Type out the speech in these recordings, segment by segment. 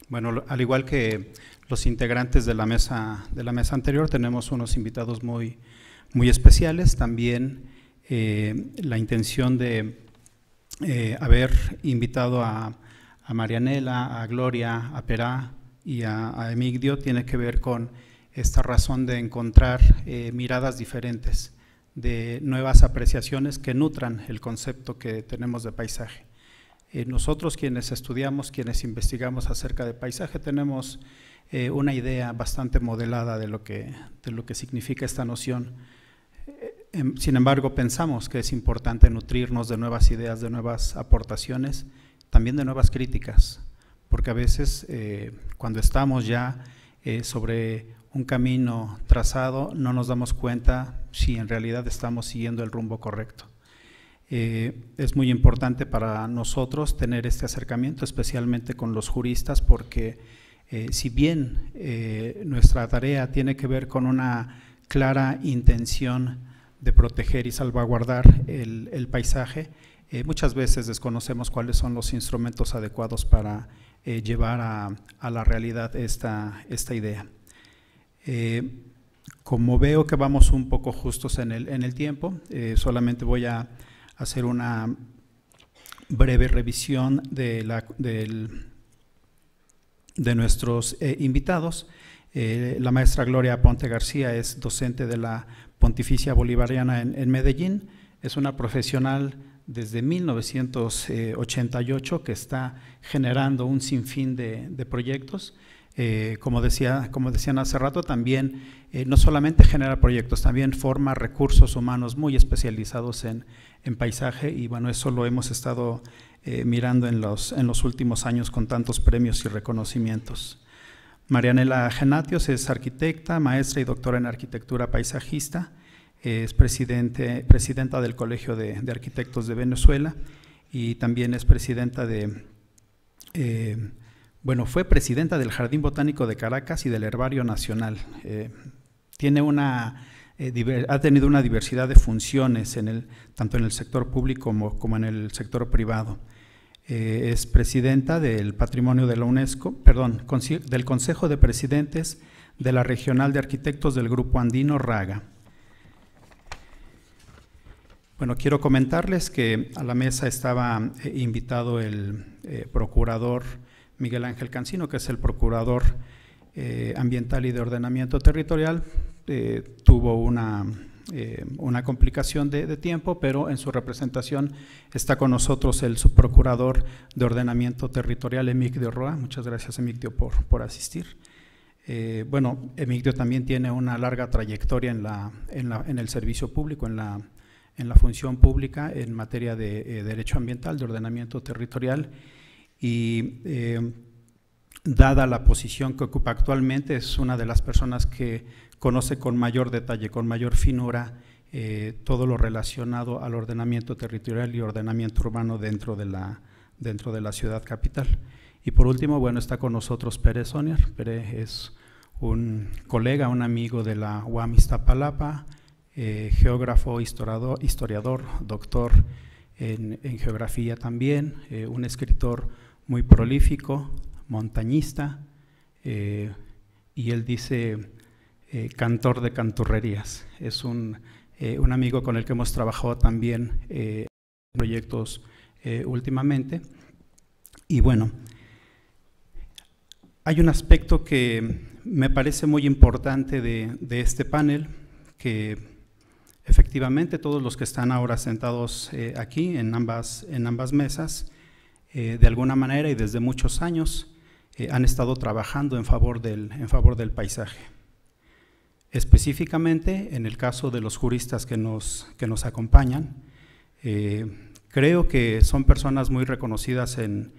Bueno, al igual que los integrantes de la mesa anterior, tenemos unos invitados muy especiales. También la intención de haber invitado a Marianela, a Gloria, a Perá y a Emigdio tiene que ver con esta razón de encontrar miradas diferentes, de nuevas apreciaciones que nutran el concepto que tenemos de paisaje. Nosotros quienes estudiamos, quienes investigamos acerca de paisaje, tenemos una idea bastante modelada de lo que significa esta noción. Sin embargo, pensamos que es importante nutrirnos de nuevas ideas, de nuevas aportaciones, también de nuevas críticas, porque a veces cuando estamos ya sobre un camino trazado no nos damos cuenta si en realidad estamos siguiendo el rumbo correcto. Es muy importante para nosotros tener este acercamiento, especialmente con los juristas, porque si bien nuestra tarea tiene que ver con una clara intención de proteger y salvaguardar el paisaje, muchas veces desconocemos cuáles son los instrumentos adecuados para llevar a la realidad esta idea. Como veo que vamos un poco justos en el tiempo, solamente voy a hacer una breve revisión de nuestros invitados. La maestra Gloria Ponte García es docente de la Pontificia Bolivariana en Medellín, es una profesional desde 1988 que está generando un sinfín de proyectos. Como decían hace rato, también no solamente genera proyectos, también forma recursos humanos muy especializados en paisaje, y bueno, eso lo hemos estado mirando en los últimos años con tantos premios y reconocimientos. Marianela Genatios es arquitecta, maestra y doctora en arquitectura paisajista, es presidenta del Colegio de Arquitectos de Venezuela y también es presidenta fue presidenta del Jardín Botánico de Caracas y del Herbario Nacional. Ha tenido una diversidad de funciones tanto en el sector público como en el sector privado. Es presidenta del Patrimonio de la UNESCO, del Consejo de Presidentes de la Regional de Arquitectos del Grupo Andino Raga. Bueno, quiero comentarles que a la mesa estaba invitado el procurador Miguel Ángel Cancino, que es el procurador ambiental y de ordenamiento territorial. Tuvo una complicación de tiempo, pero en su representación está con nosotros el subprocurador de ordenamiento territorial, Emigdio Roa. Muchas gracias, Emigdio, por asistir. Emigdio también tiene una larga trayectoria en el servicio público, en la función pública en materia de derecho ambiental, de ordenamiento territorial, y dada la posición que ocupa actualmente, es una de las personas que conoce con mayor detalle, con mayor finura, todo lo relacionado al ordenamiento territorial y ordenamiento urbano dentro de la ciudad capital. Y por último, bueno, está con nosotros Pere Sonier. Pere es un colega, un amigo de la UAM Iztapalapa, geógrafo, historiador, doctor en geografía también, un escritor muy prolífico, montañista, y él dice cantor de canturrerías. Es un amigo con el que hemos trabajado también en proyectos últimamente. Y bueno, hay un aspecto que me parece muy importante de este panel, que efectivamente todos los que están ahora sentados aquí en ambas mesas, de alguna manera y desde muchos años, han estado trabajando en favor del paisaje. Específicamente, en el caso de los juristas que nos acompañan, creo que son personas muy reconocidas en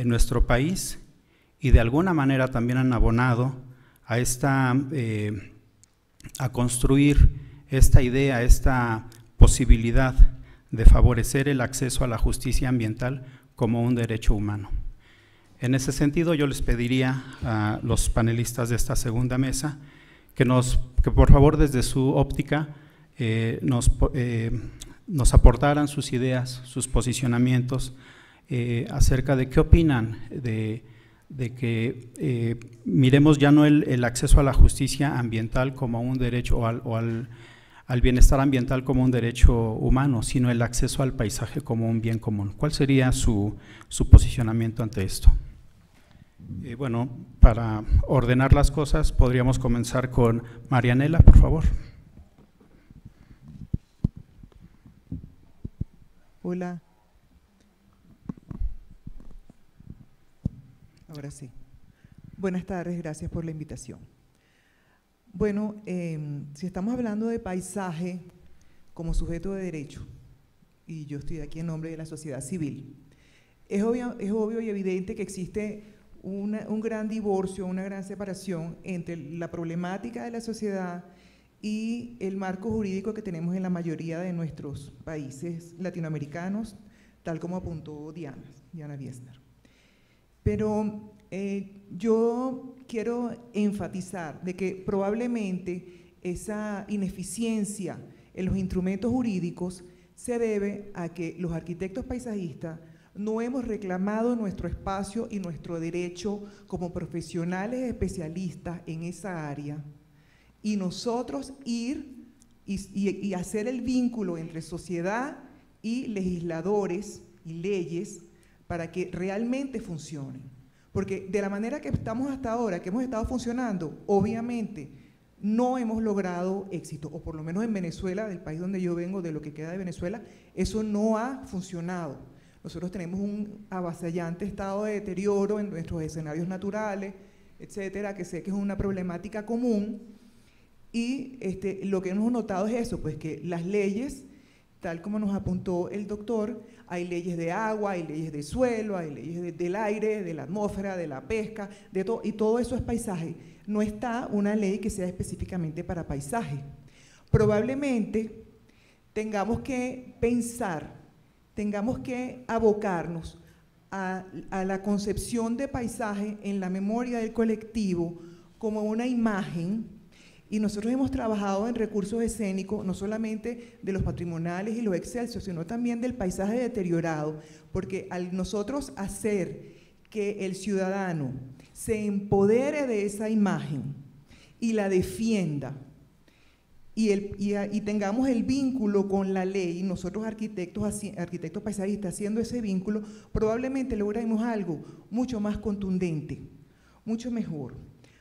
nuestro país y de alguna manera también han abonado a construir esta idea, esta posibilidad de favorecer el acceso a la justicia ambiental como un derecho humano. En ese sentido, yo les pediría a los panelistas de esta segunda mesa que por favor desde su óptica nos aportaran sus ideas, sus posicionamientos acerca de qué opinan de de que miremos ya no el acceso a la justicia ambiental como un derecho o al bienestar ambiental como un derecho humano, sino el acceso al paisaje como un bien común. ¿Cuál sería su posicionamiento ante esto? Bueno, para ordenar las cosas podríamos comenzar con Marianela, por favor. Hola. Ahora sí. Buenas tardes, gracias por la invitación. Bueno, si estamos hablando de paisaje como sujeto de derecho, y yo estoy aquí en nombre de la sociedad civil, es obvio y evidente que existe un gran divorcio, una gran separación entre la problemática de la sociedad y el marco jurídico que tenemos en la mayoría de nuestros países latinoamericanos, tal como apuntó Diana Biesner. Pero yo quiero enfatizar de que probablemente esa ineficiencia en los instrumentos jurídicos se debe a que los arquitectos paisajistas no hemos reclamado nuestro espacio y nuestro derecho como profesionales especialistas en esa área, y nosotros ir y hacer el vínculo entre sociedad y legisladores y leyes para que realmente funcionen. Porque de la manera que estamos hasta ahora, que hemos estado funcionando, obviamente no hemos logrado éxito, o por lo menos en Venezuela, del país donde yo vengo, de lo que queda de Venezuela, eso no ha funcionado. Nosotros tenemos un avasallante estado de deterioro en nuestros escenarios naturales, etcétera, que sé que es una problemática común, y lo que hemos notado es eso, pues que las leyes, tal como nos apuntó el doctor, hay leyes de agua, hay leyes de suelo, hay leyes del aire, de la atmósfera, de la pesca, de todo, y todo eso es paisaje. No está una ley que sea específicamente para paisaje. Probablemente tengamos que pensar, tengamos que abocarnos a la concepción de paisaje en la memoria del colectivo como una imagen, y nosotros hemos trabajado en recursos escénicos, no solamente de los patrimoniales y los excelsos, sino también del paisaje deteriorado, porque al nosotros hacer que el ciudadano se empodere de esa imagen y la defienda, y tengamos el vínculo con la ley, nosotros arquitectos paisajistas haciendo ese vínculo, probablemente lograremos algo mucho más contundente, mucho mejor.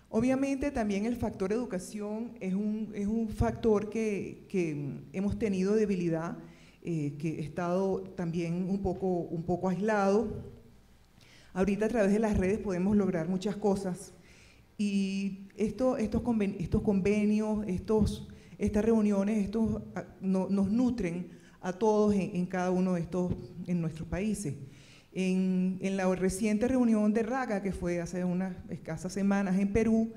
Obviamente también el factor educación es un factor que hemos tenido debilidad, que he estado también un poco aislado. Ahorita a través de las redes podemos lograr muchas cosas, y estos convenios, estas reuniones, nos nutren a todos en cada uno de en nuestros países. En la reciente reunión de Raga, que fue hace unas escasas semanas en Perú,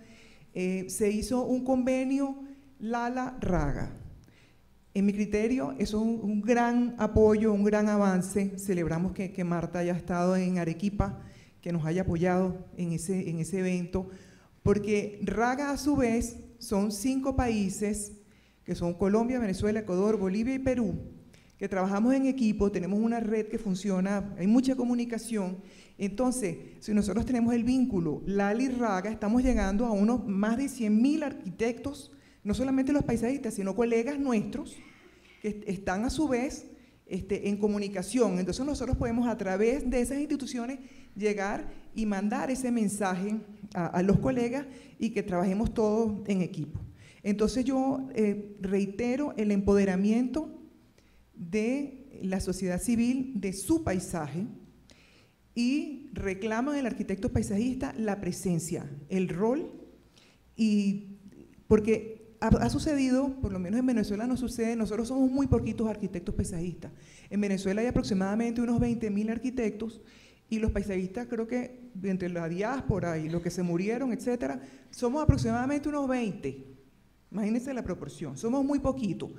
se hizo un convenio Lala-Raga. En mi criterio, eso es un gran apoyo, un gran avance. Celebramos que Marta haya estado en Arequipa, que nos haya apoyado en ese evento, porque Raga a su vez son 5 países, que son Colombia, Venezuela, Ecuador, Bolivia y Perú, que trabajamos en equipo, tenemos una red que funciona, hay mucha comunicación. Entonces, si nosotros tenemos el vínculo Lala y Raga, estamos llegando a unos más de 100.000 arquitectos, no solamente los paisajistas, sino colegas nuestros, que están a su vez en comunicación. Entonces nosotros podemos a través de esas instituciones llegar y mandar ese mensaje a los colegas, y que trabajemos todos en equipo. Entonces yo reitero el empoderamiento de la sociedad civil, de su paisaje, y reclaman el arquitecto paisajista la presencia, el rol, y porque ha sucedido, por lo menos en Venezuela no sucede, nosotros somos muy poquitos arquitectos paisajistas. En Venezuela hay aproximadamente unos 20.000 arquitectos, y los paisajistas, creo que entre la diáspora y los que se murieron, etcétera, somos aproximadamente unos 20. Imagínense la proporción, somos muy poquitos.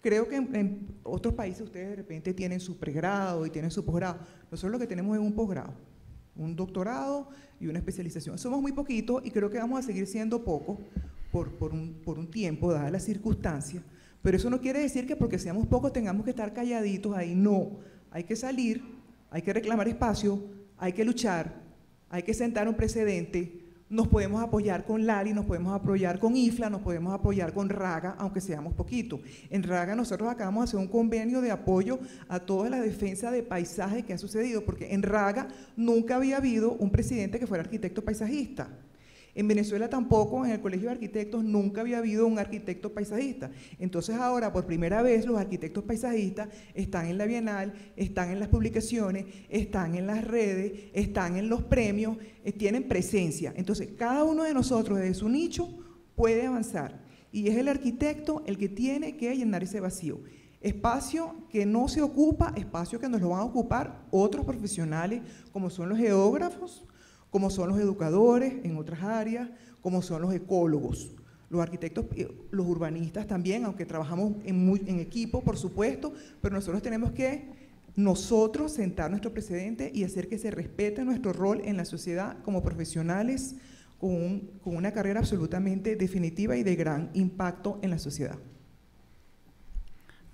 Creo que en otros países ustedes de repente tienen su pregrado y tienen su posgrado. Nosotros lo que tenemos es un posgrado, un doctorado y una especialización. Somos muy poquitos, y creo que vamos a seguir siendo pocos por un tiempo, dadas las circunstancias. Pero eso no quiere decir que porque seamos pocos tengamos que estar calladitos ahí. No, hay que salir, hay que reclamar espacio, hay que luchar, hay que sentar un precedente. Nos podemos apoyar con LALI, nos podemos apoyar con IFLA, nos podemos apoyar con RAGA, aunque seamos poquitos. En RAGA nosotros acabamos de hacer un convenio de apoyo a toda la defensa de paisaje que ha sucedido, porque en RAGA nunca había habido un presidente que fuera arquitecto paisajista. En Venezuela tampoco, en el Colegio de Arquitectos, nunca había habido un arquitecto paisajista. Entonces ahora, por primera vez, los arquitectos paisajistas están en la Bienal, están en las publicaciones, están en las redes, están en los premios, tienen presencia. Entonces, cada uno de nosotros, desde su nicho, puede avanzar. Y es el arquitecto el que tiene que llenar ese vacío. Espacio que no se ocupa, espacio que nos lo van a ocupar otros profesionales, como son los geógrafos, como son los educadores en otras áreas, como son los ecólogos, los arquitectos, los urbanistas también, aunque trabajamos en equipo, por supuesto, pero nosotros tenemos que sentar nuestro precedente y hacer que se respete nuestro rol en la sociedad como profesionales con una carrera absolutamente definitiva y de gran impacto en la sociedad.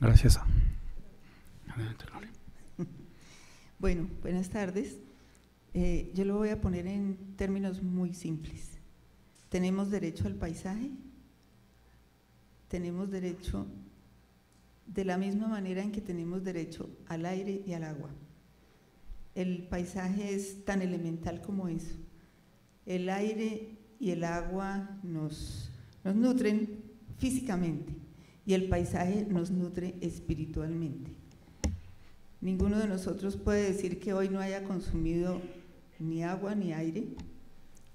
Gracias. Adelante, Loli. Bueno, buenas tardes. Yo lo voy a poner en términos muy simples. ¿Tenemos derecho al paisaje? Tenemos derecho de la misma manera en que tenemos derecho al aire y al agua. El paisaje es tan elemental como eso. El aire y el agua nos nutren físicamente y el paisaje nos nutre espiritualmente. Ninguno de nosotros puede decir que hoy no haya consumido ni agua ni aire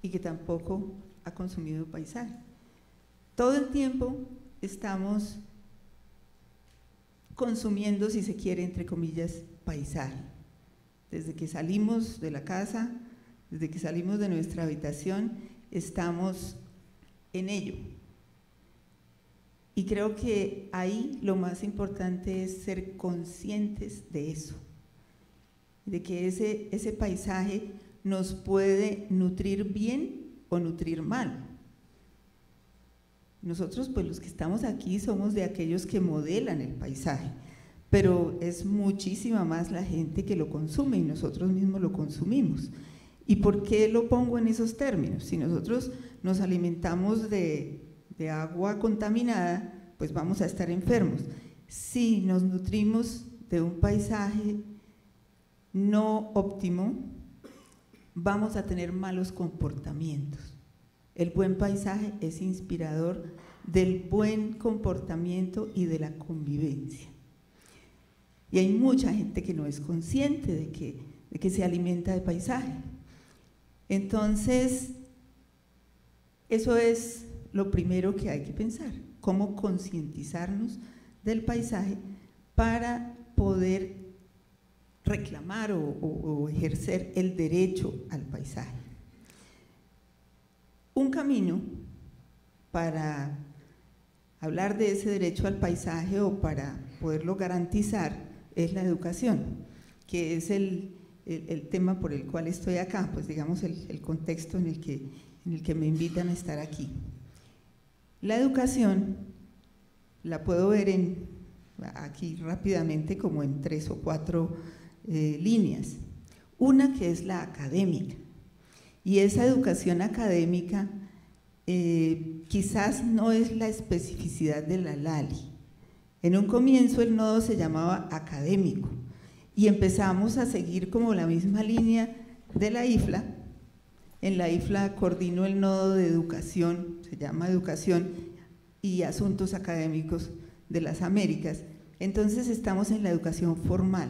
y que tampoco ha consumido paisaje. Todo el tiempo estamos consumiendo, si se quiere, entre comillas, paisaje. Desde que salimos de la casa, desde que salimos de nuestra habitación, estamos en ello. Y creo que ahí lo más importante es ser conscientes de eso, de que ese paisaje nos puede nutrir bien o nutrir mal. Nosotros, pues los que estamos aquí, somos de aquellos que modelan el paisaje, pero es muchísima más la gente que lo consume y nosotros mismos lo consumimos. ¿Y por qué lo pongo en esos términos? Si nosotros nos alimentamos de agua contaminada, pues vamos a estar enfermos. Si nos nutrimos de un paisaje no óptimo, vamos a tener malos comportamientos. El buen paisaje es inspirador del buen comportamiento y de la convivencia. Y hay mucha gente que no es consciente de que se alimenta de paisaje. Entonces, eso es lo primero que hay que pensar, cómo concientizarnos del paisaje para poder reclamar o ejercer el derecho al paisaje. Un camino para hablar de ese derecho al paisaje o para poderlo garantizar es la educación, que es el tema por el cual estoy acá, pues digamos el contexto en el que me invitan a estar aquí. La educación la puedo ver aquí rápidamente como en 3 o 4 líneas. Una que es la académica, y esa educación académica quizás no es la especificidad de la LALI. En un comienzo el nodo se llamaba académico y empezamos a seguir como la misma línea de la IFLA. En la IFLA coordino el nodo de educación, se llama Educación y Asuntos Académicos de las Américas. Entonces estamos en la educación formal,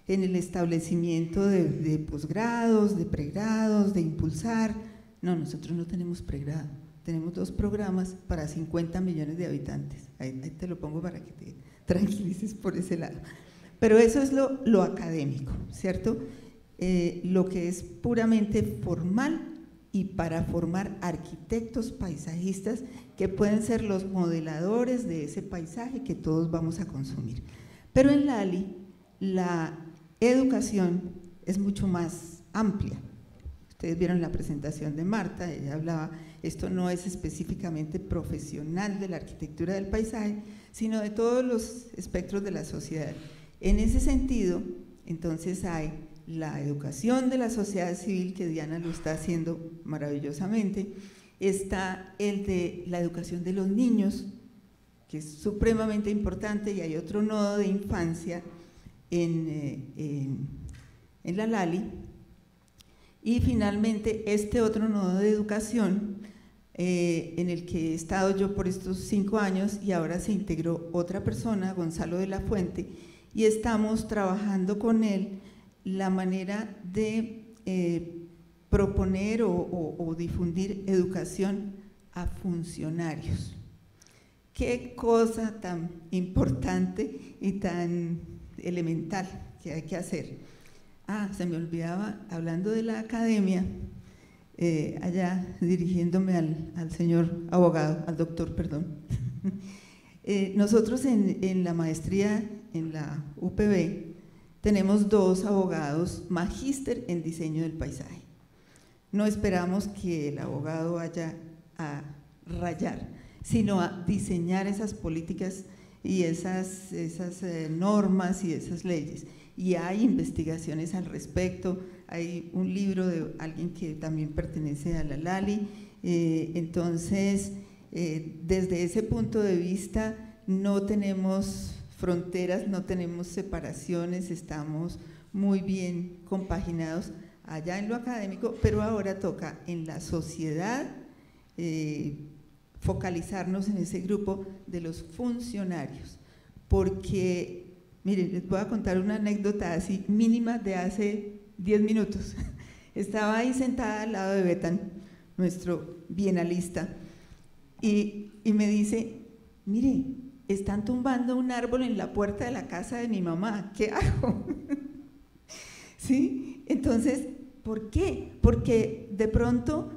en el establecimiento de posgrados, de pregrados, de impulsar. No, nosotros no tenemos pregrado, tenemos 2 programas para 50 millones de habitantes. Ahí te lo pongo para que te tranquilices por ese lado. Pero eso es lo académico, ¿cierto? Lo que es puramente formal y para formar arquitectos paisajistas que pueden ser los modeladores de ese paisaje que todos vamos a consumir. Pero en LALI la educación es mucho más amplia. Ustedes vieron la presentación de Marta, ella hablaba, esto no es específicamente profesional de la arquitectura del paisaje, sino de todos los espectros de la sociedad. En ese sentido, entonces hay la educación de la sociedad civil, que Diana lo está haciendo maravillosamente, está el de la educación de los niños, que es supremamente importante, y hay otro nodo de infancia en la LALI, y finalmente este otro nodo de educación en el que he estado yo por estos 5 años, y ahora se integró otra persona, Gonzalo de la Fuente, y estamos trabajando con él la manera de proponer o difundir educación a funcionarios. Qué cosa tan importante y tan elemental que hay que hacer. Se me olvidaba, hablando de la academia, allá dirigiéndome al señor abogado, al doctor, perdón. Nosotros en la maestría en la UPB tenemos 2 abogados magíster en diseño del paisaje. No esperamos que el abogado vaya a rayar, sino a diseñar esas políticas y esas normas y esas leyes. Y hay investigaciones al respecto, hay un libro de alguien que también pertenece a la LALI, entonces desde ese punto de vista no tenemos fronteras, no tenemos separaciones, estamos muy bien compaginados allá en lo académico, pero ahora toca en la sociedad focalizarnos en ese grupo de los funcionarios, porque, miren, les voy a contar una anécdota así mínima de hace 10 minutos. Estaba ahí sentada al lado de Betan, nuestro bienalista, y me dice, mire, están tumbando un árbol en la puerta de la casa de mi mamá, ¿qué hago? ¿Sí? Entonces, ¿por qué? Porque de pronto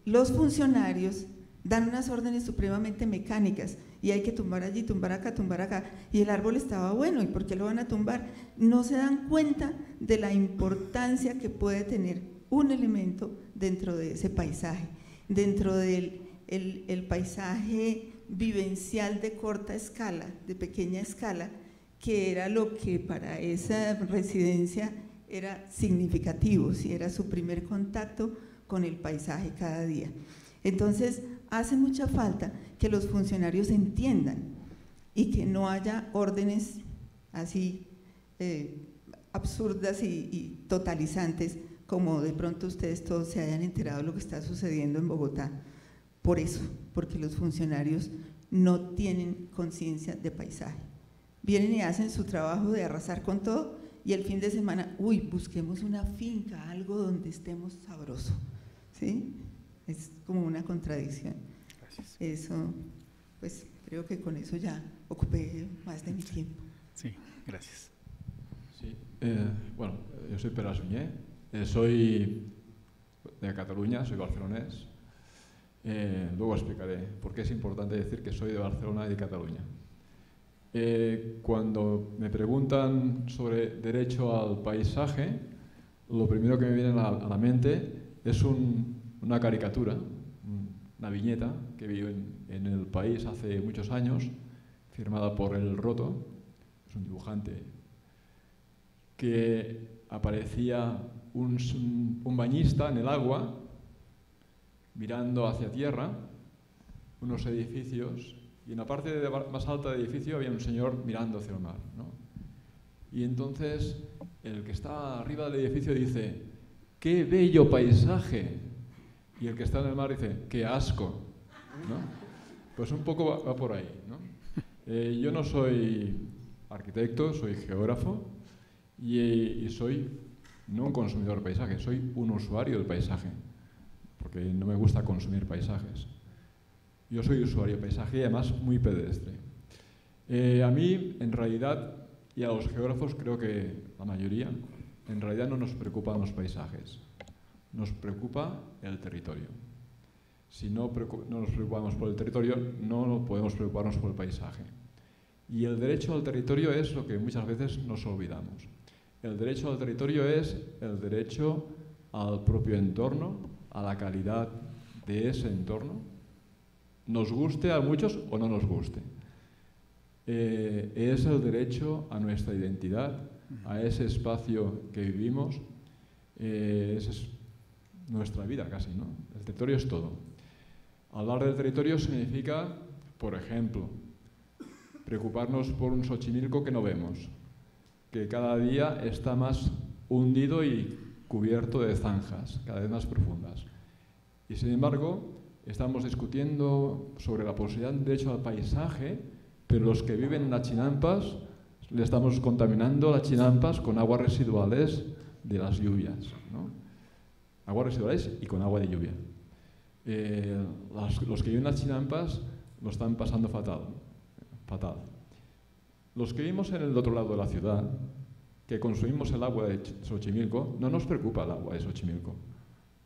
los funcionarios dan unas órdenes supremamente mecánicas y hay que tumbar allí, tumbar acá, y el árbol estaba bueno, ¿y por qué lo van a tumbar? No se dan cuenta de la importancia que puede tener un elemento dentro de ese paisaje, dentro del el paisaje vivencial de corta escala, de pequeña escala, que era lo que para esa residencia era significativo, si era su primer contacto con el paisaje cada día. Entonces, hace mucha falta que los funcionarios entiendan y que no haya órdenes así absurdas y totalizantes, como de pronto ustedes todos se hayan enterado de lo que está sucediendo en Bogotá. Por eso, porque los funcionarios no tienen conciencia de paisaje. Vienen y hacen su trabajo de arrasar con todo y el fin de semana, uy, busquemos una finca, algo donde estemos sabroso, ¿sí? Es como una contradicción. Gracias. Eso, pues creo que con eso ya ocupé más de mi tiempo. Sí, gracias. Sí, bueno, yo soy Pere Sunyer, soy de Cataluña, soy barcelonés. Luego explicaré por qué es importante decir que soy de Barcelona y de Cataluña. Cuando me preguntan sobre derecho al paisaje, lo primero que me viene a la mente es una caricatura, una viñeta que vi en El País hace muchos años, firmada por El Roto, es un dibujante, que aparecía un bañista en el agua, mirando hacia tierra, unos edificios, y en la parte más alta del edificio había un señor mirando hacia el mar, ¿no? Y entonces el que está arriba del edificio dice, ¡qué bello paisaje! Y el que está en el mar dice, ¡qué asco! ¿No? Pues un poco va por ahí, ¿no? Yo no soy arquitecto, soy geógrafo y soy no un consumidor de paisaje, soy un usuario del paisaje, porque no me gusta consumir paisajes. Yo soy usuario de paisaje y además muy pedestre. A mí, en realidad, y a los geógrafos creo que la mayoría, en realidad no nos preocupan los paisajes, nos preocupa el territorio. Si no nos preocupamos por el territorio, no podemos preocuparnos por el paisaje. Y el derecho al territorio es lo que muchas veces nos olvidamos. El derecho al territorio es el derecho al propio entorno, a la calidad de ese entorno, nos guste a muchos o no nos guste. Es el derecho a nuestra identidad, a ese espacio que vivimos, esa es nuestra vida casi, ¿no? El territorio es todo. Hablar del territorio significa, por ejemplo, preocuparnos por un Xochimilco que no vemos, que cada día está más hundido y cubierto de zanjas, cada vez más profundas. Y sin embargo, estamos discutiendo sobre la posibilidad de derecho al paisaje, pero los que viven en las chinampas, le estamos contaminando las chinampas con aguas residuales de las lluvias, ¿no? Aguas residuales y con agua de lluvia. Los que viven en las chinampas lo están pasando fatal. Los que vivimos en el otro lado de la ciudad, que consumimos el agua de Xochimilco, no nos preocupa el agua de Xochimilco.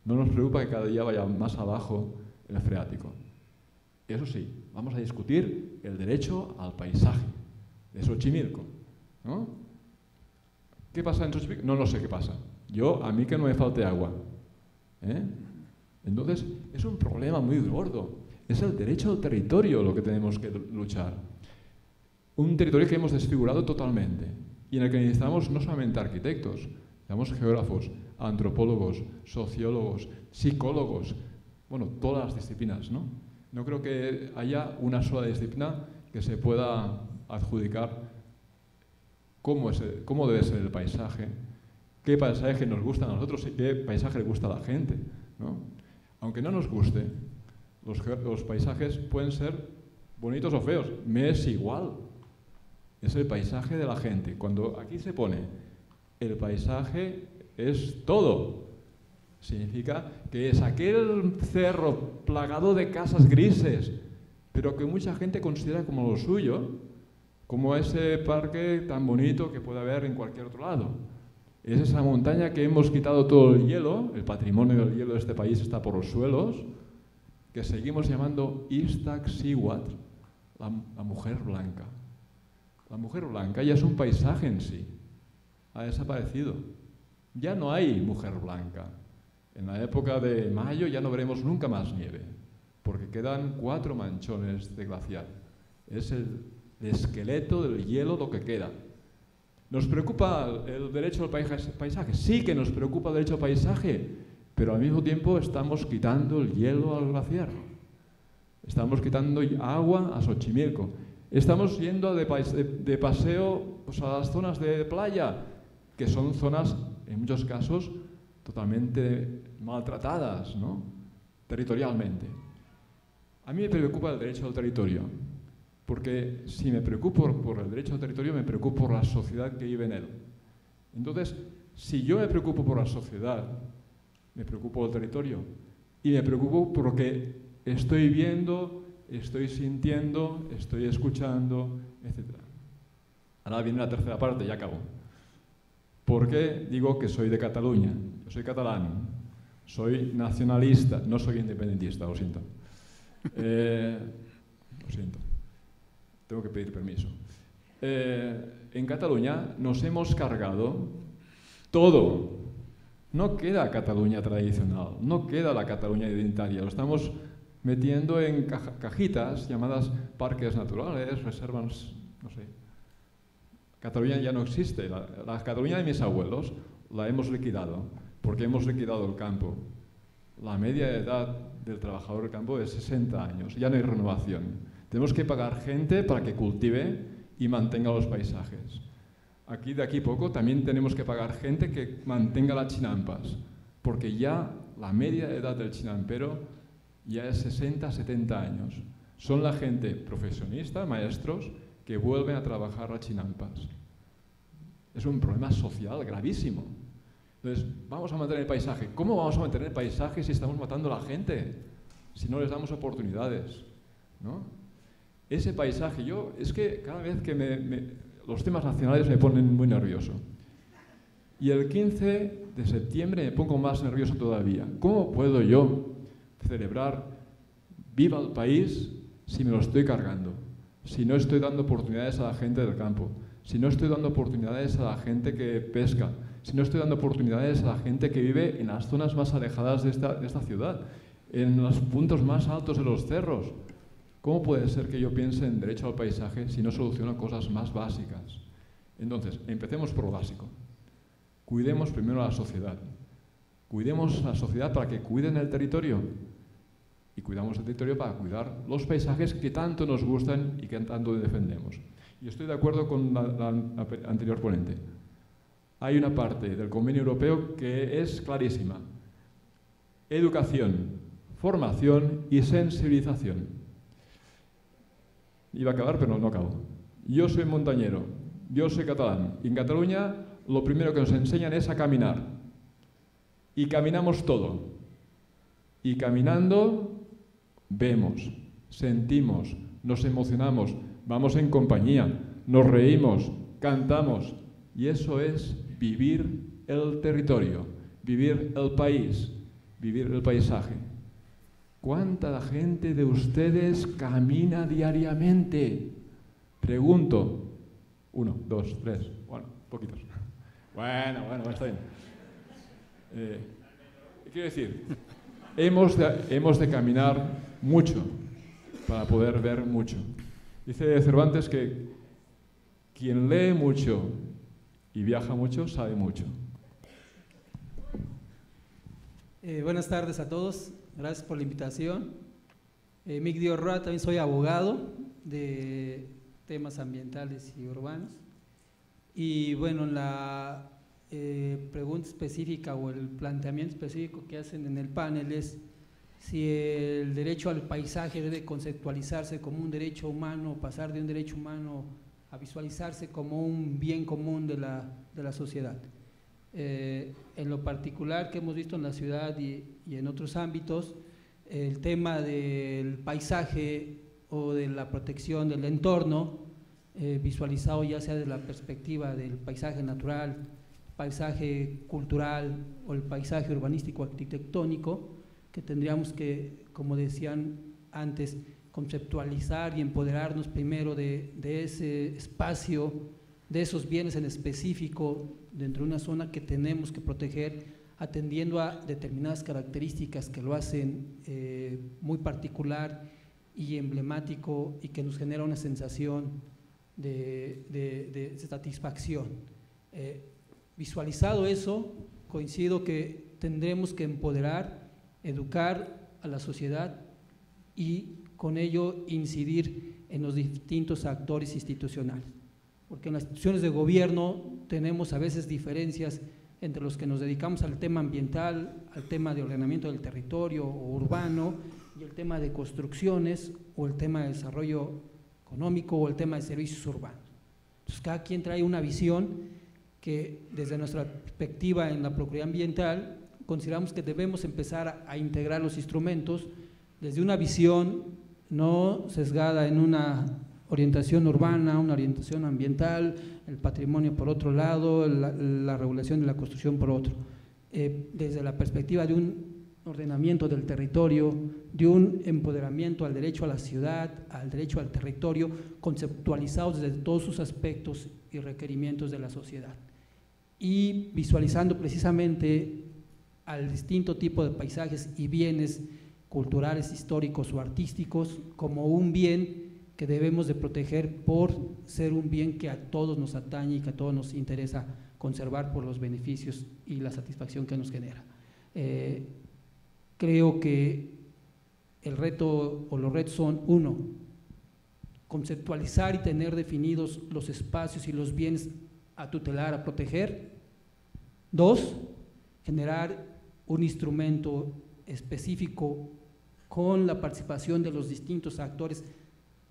No nos preocupa que cada día vaya más abajo el freático. Eso sí, vamos a discutir el derecho al paisaje de Xochimilco, ¿no? ¿Qué pasa en Xochimilco? No sé qué pasa. A mí que no me falte agua, ¿eh? Entonces, es un problema muy gordo. Es el derecho al territorio lo que tenemos que luchar. Un territorio que hemos desfigurado totalmente y en el que necesitamos no solamente arquitectos, necesitamos geógrafos, antropólogos, sociólogos, psicólogos, bueno, todas las disciplinas, ¿no? No creo que haya una sola disciplina que se pueda adjudicar cómo debe ser el paisaje, qué paisaje nos gusta a nosotros y qué paisaje le gusta a la gente, ¿no? Aunque no nos guste, los paisajes pueden ser bonitos o feos, me es igual. Es el paisaje de la gente. Cuando aquí se pone el paisaje es todo, significa que es aquel cerro plagado de casas grises, pero que mucha gente considera como lo suyo, como ese parque tan bonito que puede haber en cualquier otro lado. Es esa montaña que hemos quitado todo el hielo, el patrimonio del hielo de este país está por los suelos, que seguimos llamando Iztaccíhuatl, la mujer blanca. La mujer blanca ya es un paisaje en sí, ha desaparecido. Ya no hay mujer blanca. En la época de mayo ya no veremos nunca más nieve, porque quedan 4 manchones de glaciar. Es el esqueleto del hielo lo que queda. ¿Nos preocupa el derecho al paisaje? Sí que nos preocupa el derecho al paisaje, pero al mismo tiempo estamos quitando el hielo al glaciar. Estamos quitando agua a Xochimilco. Estamos yendo de paseo pues, a las zonas de playa, que son zonas, en muchos casos, totalmente maltratadas, ¿no? Territorialmente. A mí me preocupa el derecho al territorio, porque si me preocupo por el derecho al territorio, me preocupo por la sociedad que vive en él. Entonces, si yo me preocupo por la sociedad, me preocupo del territorio y me preocupo por lo que estoy viendo, estoy sintiendo, estoy escuchando, etc. Ahora viene la tercera parte, ya acabo. ¿Por qué digo que soy de Cataluña? Yo soy catalán, soy nacionalista, no soy independentista, lo siento. Lo siento, tengo que pedir permiso. En Cataluña nos hemos cargado todo. No queda Cataluña tradicional, no queda la Cataluña identitaria, lo estamos metiendo en cajitas llamadas parques naturales, reservas, no sé. Cataluña ya no existe. La Cataluña de mis abuelos la hemos liquidado, porque hemos liquidado el campo. La media de edad del trabajador del campo es 60 años, ya no hay renovación. Tenemos que pagar gente para que cultive y mantenga los paisajes. Aquí, de aquí a poco, también tenemos que pagar gente que mantenga las chinampas, porque ya la media de edad del chinampero ya es 60, 70 años. Son la gente profesionista, maestros, que vuelven a trabajar las chinampas. Es un problema social gravísimo. Entonces, vamos a mantener el paisaje. ¿Cómo vamos a mantener el paisaje si estamos matando a la gente? Si no les damos oportunidades, ¿no? Ese paisaje, es que cada vez que los temas nacionales me ponen muy nervioso. Y el 15 de septiembre me pongo más nervioso todavía. ¿Cómo puedo yo celebrar Viva el País si me lo estoy cargando? Si no estoy dando oportunidades a la gente del campo, si no estoy dando oportunidades a la gente que pesca, si no estoy dando oportunidades a la gente que vive en las zonas más alejadas de esta ciudad, en los puntos más altos de los cerros. ¿Cómo puede ser que yo piense en derecho al paisaje si no soluciono cosas más básicas? Entonces, empecemos por lo básico. Cuidemos primero a la sociedad. Cuidemos a la sociedad para que cuiden el territorio. Y cuidamos el territorio para cuidar los paisajes que tanto nos gustan y que tanto defendemos. Y estoy de acuerdo con la anterior ponente. Hay una parte del Convenio Europeo que es clarísima. Educación, formación y sensibilización. Iba a acabar, pero no acabo. Yo soy montañero, yo soy catalán. Y en Cataluña lo primero que nos enseñan es a caminar. Y caminamos todo. Y caminando vemos, sentimos, nos emocionamos, vamos en compañía, nos reímos, cantamos. Y eso es vivir el territorio, vivir el país, vivir el paisaje. ¿Cuánta gente de ustedes camina diariamente? Pregunto. 1, 2, 3, bueno, poquitos. Bueno, está bien. ¿Qué quiero decir? Hemos de caminar mucho para poder ver mucho. Dice Cervantes que quien lee mucho y viaja mucho, sabe mucho. Buenas tardes a todos, gracias por la invitación. Migdio Roa, también soy abogado de temas ambientales y urbanos. Y bueno, la pregunta específica o el planteamiento específico que hacen en el panel es si el derecho al paisaje debe conceptualizarse como un derecho humano, pasar de un derecho humano a visualizarse como un bien común de la sociedad. En lo particular que hemos visto en la ciudad y en otros ámbitos, el tema del paisaje o de la protección del entorno, visualizado ya sea desde la perspectiva del paisaje natural, paisaje cultural o el paisaje urbanístico arquitectónico, que tendríamos que, como decían antes, conceptualizar y empoderarnos primero de ese espacio, de esos bienes en específico dentro de una zona que tenemos que proteger, atendiendo a determinadas características que lo hacen muy particular y emblemático y que nos genera una sensación de satisfacción. Visualizado eso, coincido que tendremos que empoderar, educar a la sociedad y con ello incidir en los distintos actores institucionales, porque en las instituciones de gobierno tenemos a veces diferencias entre los que nos dedicamos al tema ambiental, al tema de ordenamiento del territorio o urbano, y el tema de construcciones, o el tema de desarrollo económico, o el tema de servicios urbanos. Entonces, cada quien trae una visión que desde nuestra perspectiva en la Procuraduría Ambiental consideramos que debemos empezar a integrar los instrumentos desde una visión no sesgada en una orientación urbana, una orientación ambiental, el patrimonio por otro lado, la regulación de la construcción por otro, desde la perspectiva de un ordenamiento del territorio, de un empoderamiento al derecho a la ciudad, al derecho al territorio, conceptualizados desde todos sus aspectos y requerimientos de la sociedad, y visualizando precisamente al distinto tipo de paisajes y bienes culturales, históricos o artísticos como un bien que debemos de proteger por ser un bien que a todos nos atañe y que a todos nos interesa conservar por los beneficios y la satisfacción que nos genera. Creo que el reto o los retos son: 1, conceptualizar y tener definidos los espacios y los bienes a tutelar, a proteger. 2, generar un instrumento específico con la participación de los distintos actores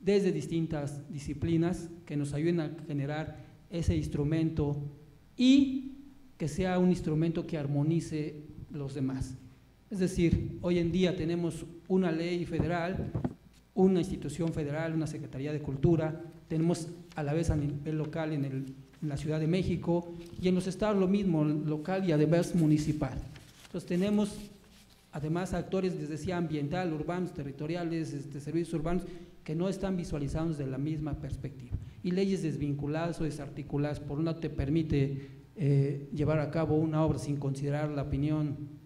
desde distintas disciplinas que nos ayuden a generar ese instrumento y que sea un instrumento que armonice los demás. Es decir, hoy en día tenemos una ley federal, una institución federal, una Secretaría de Cultura, tenemos a la vez a nivel local en la Ciudad de México, y en los estados lo mismo, local y además municipal. Entonces tenemos además actores, les decía, ambiental, urbanos, territoriales, servicios urbanos, que no están visualizados desde la misma perspectiva, y leyes desvinculadas o desarticuladas. Por un lado te permite llevar a cabo una obra sin considerar la opinión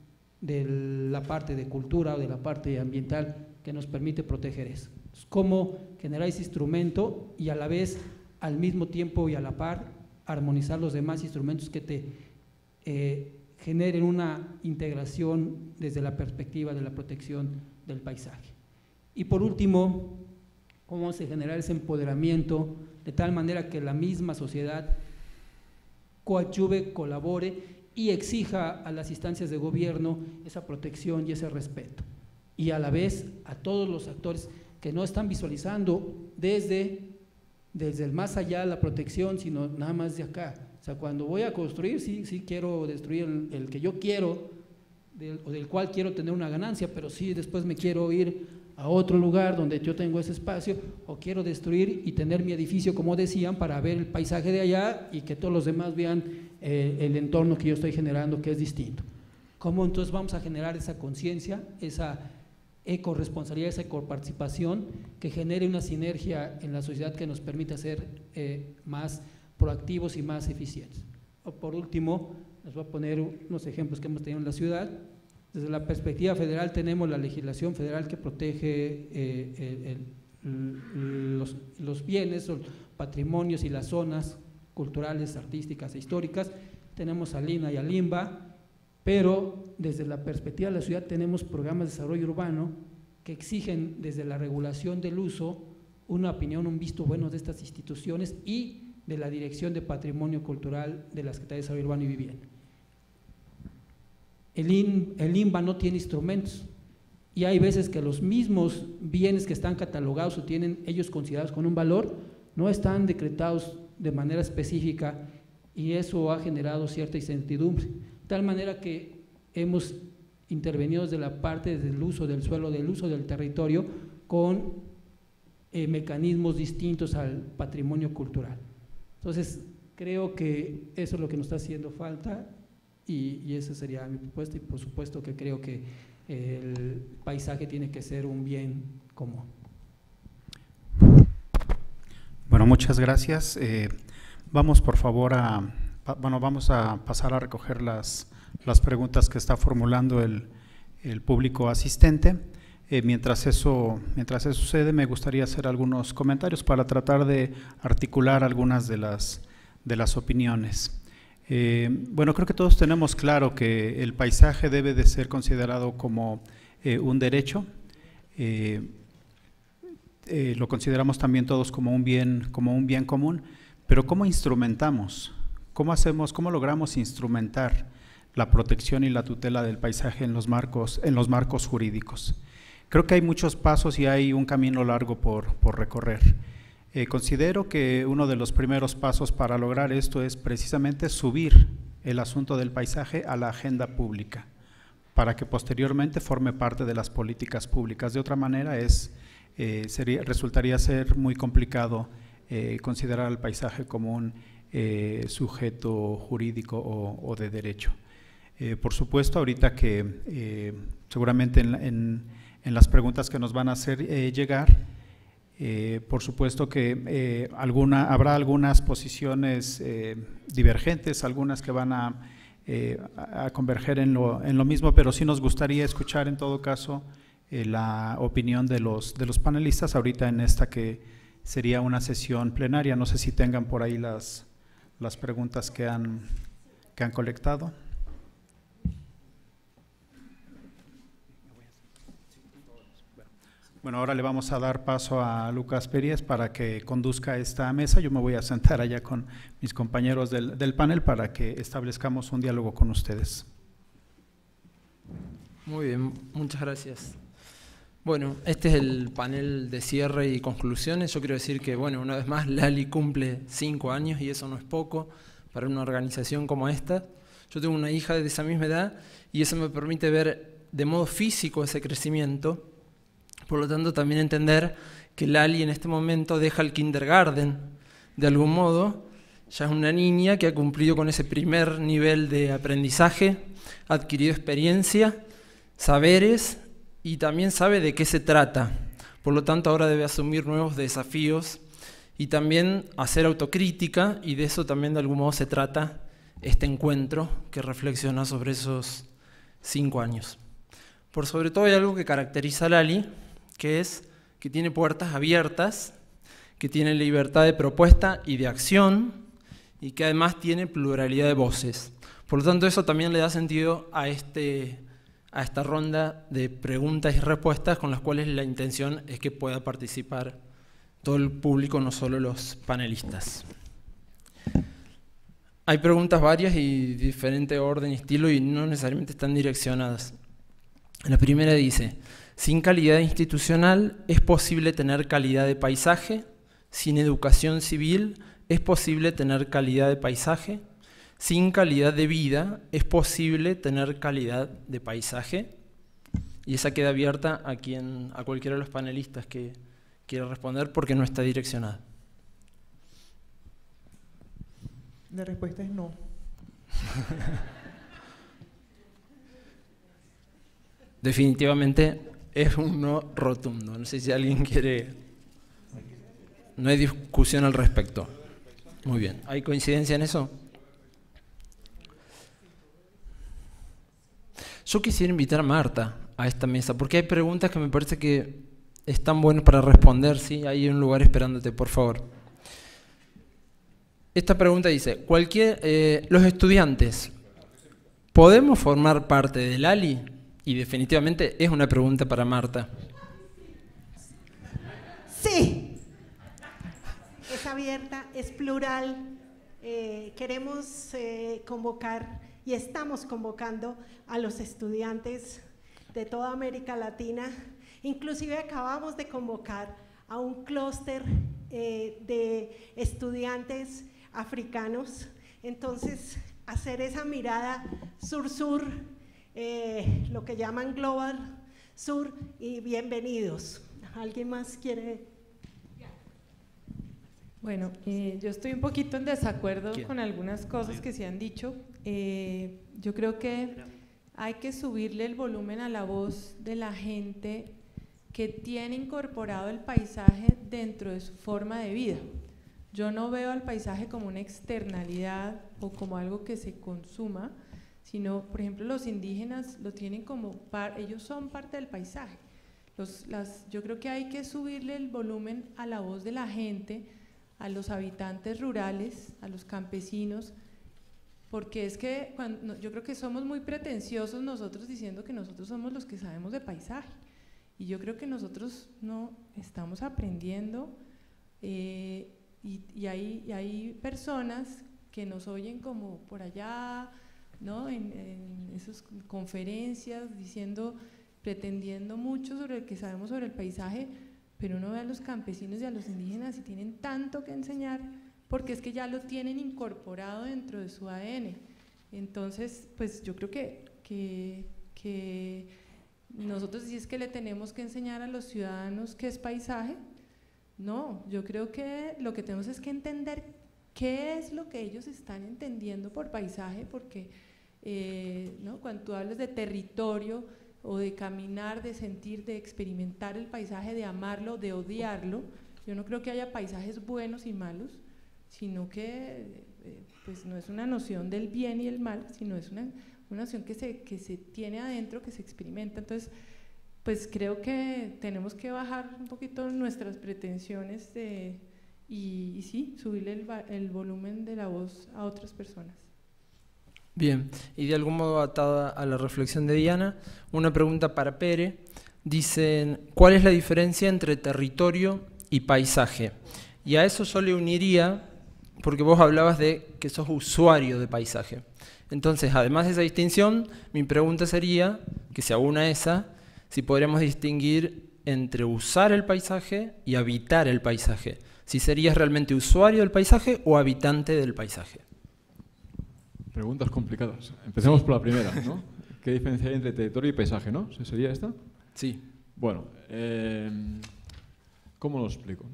de la parte de cultura o de la parte ambiental que nos permite proteger eso. Entonces, ¿cómo generar ese instrumento y a la vez, al mismo tiempo y a la par, armonizar los demás instrumentos que te generen una integración desde la perspectiva de la protección del paisaje. Y por último, cómo vamos a generar ese empoderamiento de tal manera que la misma sociedad coadyuve, colabore y exija a las instancias de gobierno esa protección y ese respeto. Y a la vez a todos los actores que no están visualizando desde el más allá la protección, sino nada más de acá. O sea, cuando voy a construir, sí quiero destruir el que yo quiero, o del cual quiero tener una ganancia, pero sí después me quiero ir a otro lugar donde yo tengo ese espacio, o quiero destruir y tener mi edificio, como decían, para ver el paisaje de allá y que todos los demás vean el entorno que yo estoy generando, que es distinto. ¿Cómo entonces vamos a generar esa conciencia, esa ecorresponsabilidad, esa ecoparticipación que genere una sinergia en la sociedad que nos permita ser más proactivos y más eficientes? O por último, les voy a poner unos ejemplos que hemos tenido en la ciudad. Desde la perspectiva federal tenemos la legislación federal que protege los bienes, los patrimonios y las zonas culturales, artísticas e históricas. Tenemos a LINA y a LIMBA, pero desde la perspectiva de la ciudad tenemos programas de desarrollo urbano que exigen desde la regulación del uso una opinión, un visto bueno de estas instituciones y de la Dirección de Patrimonio Cultural de la Secretaría de Desarrollo Urbano y Vivienda. El INBA no tiene instrumentos y hay veces que los mismos bienes que están catalogados o tienen ellos considerados con un valor no están decretados de manera específica y eso ha generado cierta incertidumbre, de tal manera que hemos intervenido desde la parte del uso del suelo, del uso del territorio con mecanismos distintos al patrimonio cultural. Entonces creo que eso es lo que nos está haciendo falta y esa sería mi propuesta, y por supuesto que creo que el paisaje tiene que ser un bien común. Bueno, muchas gracias. Vamos por favor vamos a pasar a recoger las preguntas que está formulando el público asistente. Mientras eso sucede, me gustaría hacer algunos comentarios para tratar de articular algunas de las opiniones. Bueno, creo que todos tenemos claro que el paisaje debe de ser considerado como un derecho. Lo consideramos también todos como un bien común, pero ¿cómo instrumentamos? ¿Cómo logramos instrumentar la protección y la tutela del paisaje en los marcos jurídicos? Creo que hay muchos pasos y hay un camino largo por recorrer. Considero que uno de los primeros pasos para lograr esto es precisamente subir el asunto del paisaje a la agenda pública, para que posteriormente forme parte de las políticas públicas. De otra manera resultaría ser muy complicado considerar al paisaje como un sujeto jurídico o de derecho. Por supuesto, ahorita que seguramente en las preguntas que nos van a hacer llegar, por supuesto que habrá algunas posiciones divergentes, algunas que van a converger en lo mismo, pero sí nos gustaría escuchar en todo caso la opinión de los panelistas ahorita en esta que sería una sesión plenaria. No sé si tengan por ahí las preguntas que han colectado. Bueno, ahora le vamos a dar paso a Lucas Perías para que conduzca esta mesa. Yo me voy a sentar allá con mis compañeros del panel para que establezcamos un diálogo con ustedes. Muy bien, muchas gracias. Bueno, este es el panel de cierre y conclusiones. Yo quiero decir que, bueno, una vez más, Lali cumple 5 años y eso no es poco para una organización como esta. Yo tengo una hija de esa misma edad y eso me permite ver de modo físico ese crecimiento. Por lo tanto, también entender que Lali en este momento deja el kindergarten, de algún modo, ya es una niña que ha cumplido con ese primer nivel de aprendizaje, ha adquirido experiencia, saberes y también sabe de qué se trata. Por lo tanto, ahora debe asumir nuevos desafíos y también hacer autocrítica, y de eso también de algún modo se trata este encuentro que reflexiona sobre esos 5 años. Por sobre todo hay algo que caracteriza a Lali, que es que tiene puertas abiertas, que tiene libertad de propuesta y de acción, y que además tiene pluralidad de voces. Por lo tanto, eso también le da sentido a esta ronda de preguntas y respuestas con las cuales la intención es que pueda participar todo el público, no solo los panelistas. Hay preguntas varias y diferente orden y estilo y no necesariamente están direccionadas. La primera dice: sin calidad institucional es posible tener calidad de paisaje. Sin educación civil es posible tener calidad de paisaje. Sin calidad de vida es posible tener calidad de paisaje. Y esa queda abierta a cualquiera de los panelistas que quiera responder porque no está direccionada. La respuesta es no. Definitivamente es un no rotundo. No sé si alguien quiere... No hay discusión al respecto. Muy bien. ¿Hay coincidencia en eso? Yo quisiera invitar a Marta a esta mesa, porque hay preguntas que me parece que están buenas para responder. ¿Sí? Hay un lugar esperándote, por favor. Esta pregunta dice: los estudiantes, ¿podemos formar parte del ALI? Y definitivamente es una pregunta para Marta. Sí. Es abierta, es plural. Queremos convocar y estamos convocando a los estudiantes de toda América Latina. Inclusive acabamos de convocar a un clúster de estudiantes africanos. Entonces, hacer esa mirada sur-sur, lo que llaman Global Sur, y bienvenidos. ¿Alguien más quiere? Bueno, yo estoy un poquito en desacuerdo con algunas cosas que se han dicho. Yo creo que hay que subirle el volumen a la voz de la gente que tiene incorporado el paisaje dentro de su forma de vida. Yo no veo al paisaje como una externalidad o como algo que se consuma, sino, por ejemplo, los indígenas lo tienen como, ellos son parte del paisaje. Yo creo que hay que subirle el volumen a la voz de la gente, a los habitantes rurales, a los campesinos, porque es que yo creo que somos muy pretenciosos nosotros diciendo que nosotros somos los que sabemos de paisaje, y yo creo que nosotros no estamos aprendiendo, y hay personas que nos oyen como por allá, ¿no? en esas conferencias pretendiendo mucho sobre lo que sabemos sobre el paisaje, pero uno ve a los campesinos y a los indígenas y tienen tanto que enseñar, porque es que ya lo tienen incorporado dentro de su ADN. Entonces, pues yo creo que nosotros, si es que le tenemos que enseñar a los ciudadanos qué es paisaje, no, yo creo que lo que tenemos es que entender qué es lo que ellos están entendiendo por paisaje, porque ¿no? Cuando tú hablas de territorio o de caminar, de sentir, de experimentar el paisaje, de amarlo, de odiarlo, yo no creo que haya paisajes buenos y malos, sino que pues no es una noción del bien y el mal, sino es una noción que se tiene adentro, que se experimenta. Entonces, pues creo que tenemos que bajar un poquito nuestras pretensiones y sí, subirle el volumen de la voz a otras personas. Bien, y de algún modo atada a la reflexión de Diana, una pregunta para Pere. Dicen: ¿cuál es la diferencia entre territorio y paisaje? Y a eso yo le uniría, porque vos hablabas de que sos usuario de paisaje. Entonces, además de esa distinción, mi pregunta sería, que se aúna a esa, si podríamos distinguir entre usar el paisaje y habitar el paisaje. Si serías realmente usuario del paisaje o habitante del paisaje. Preguntas complicadas. Empecemos por la primera, ¿no? ¿Qué diferencia hay entre territorio y paisaje, no? ¿Sería esta? Sí. Bueno, ¿cómo lo explico?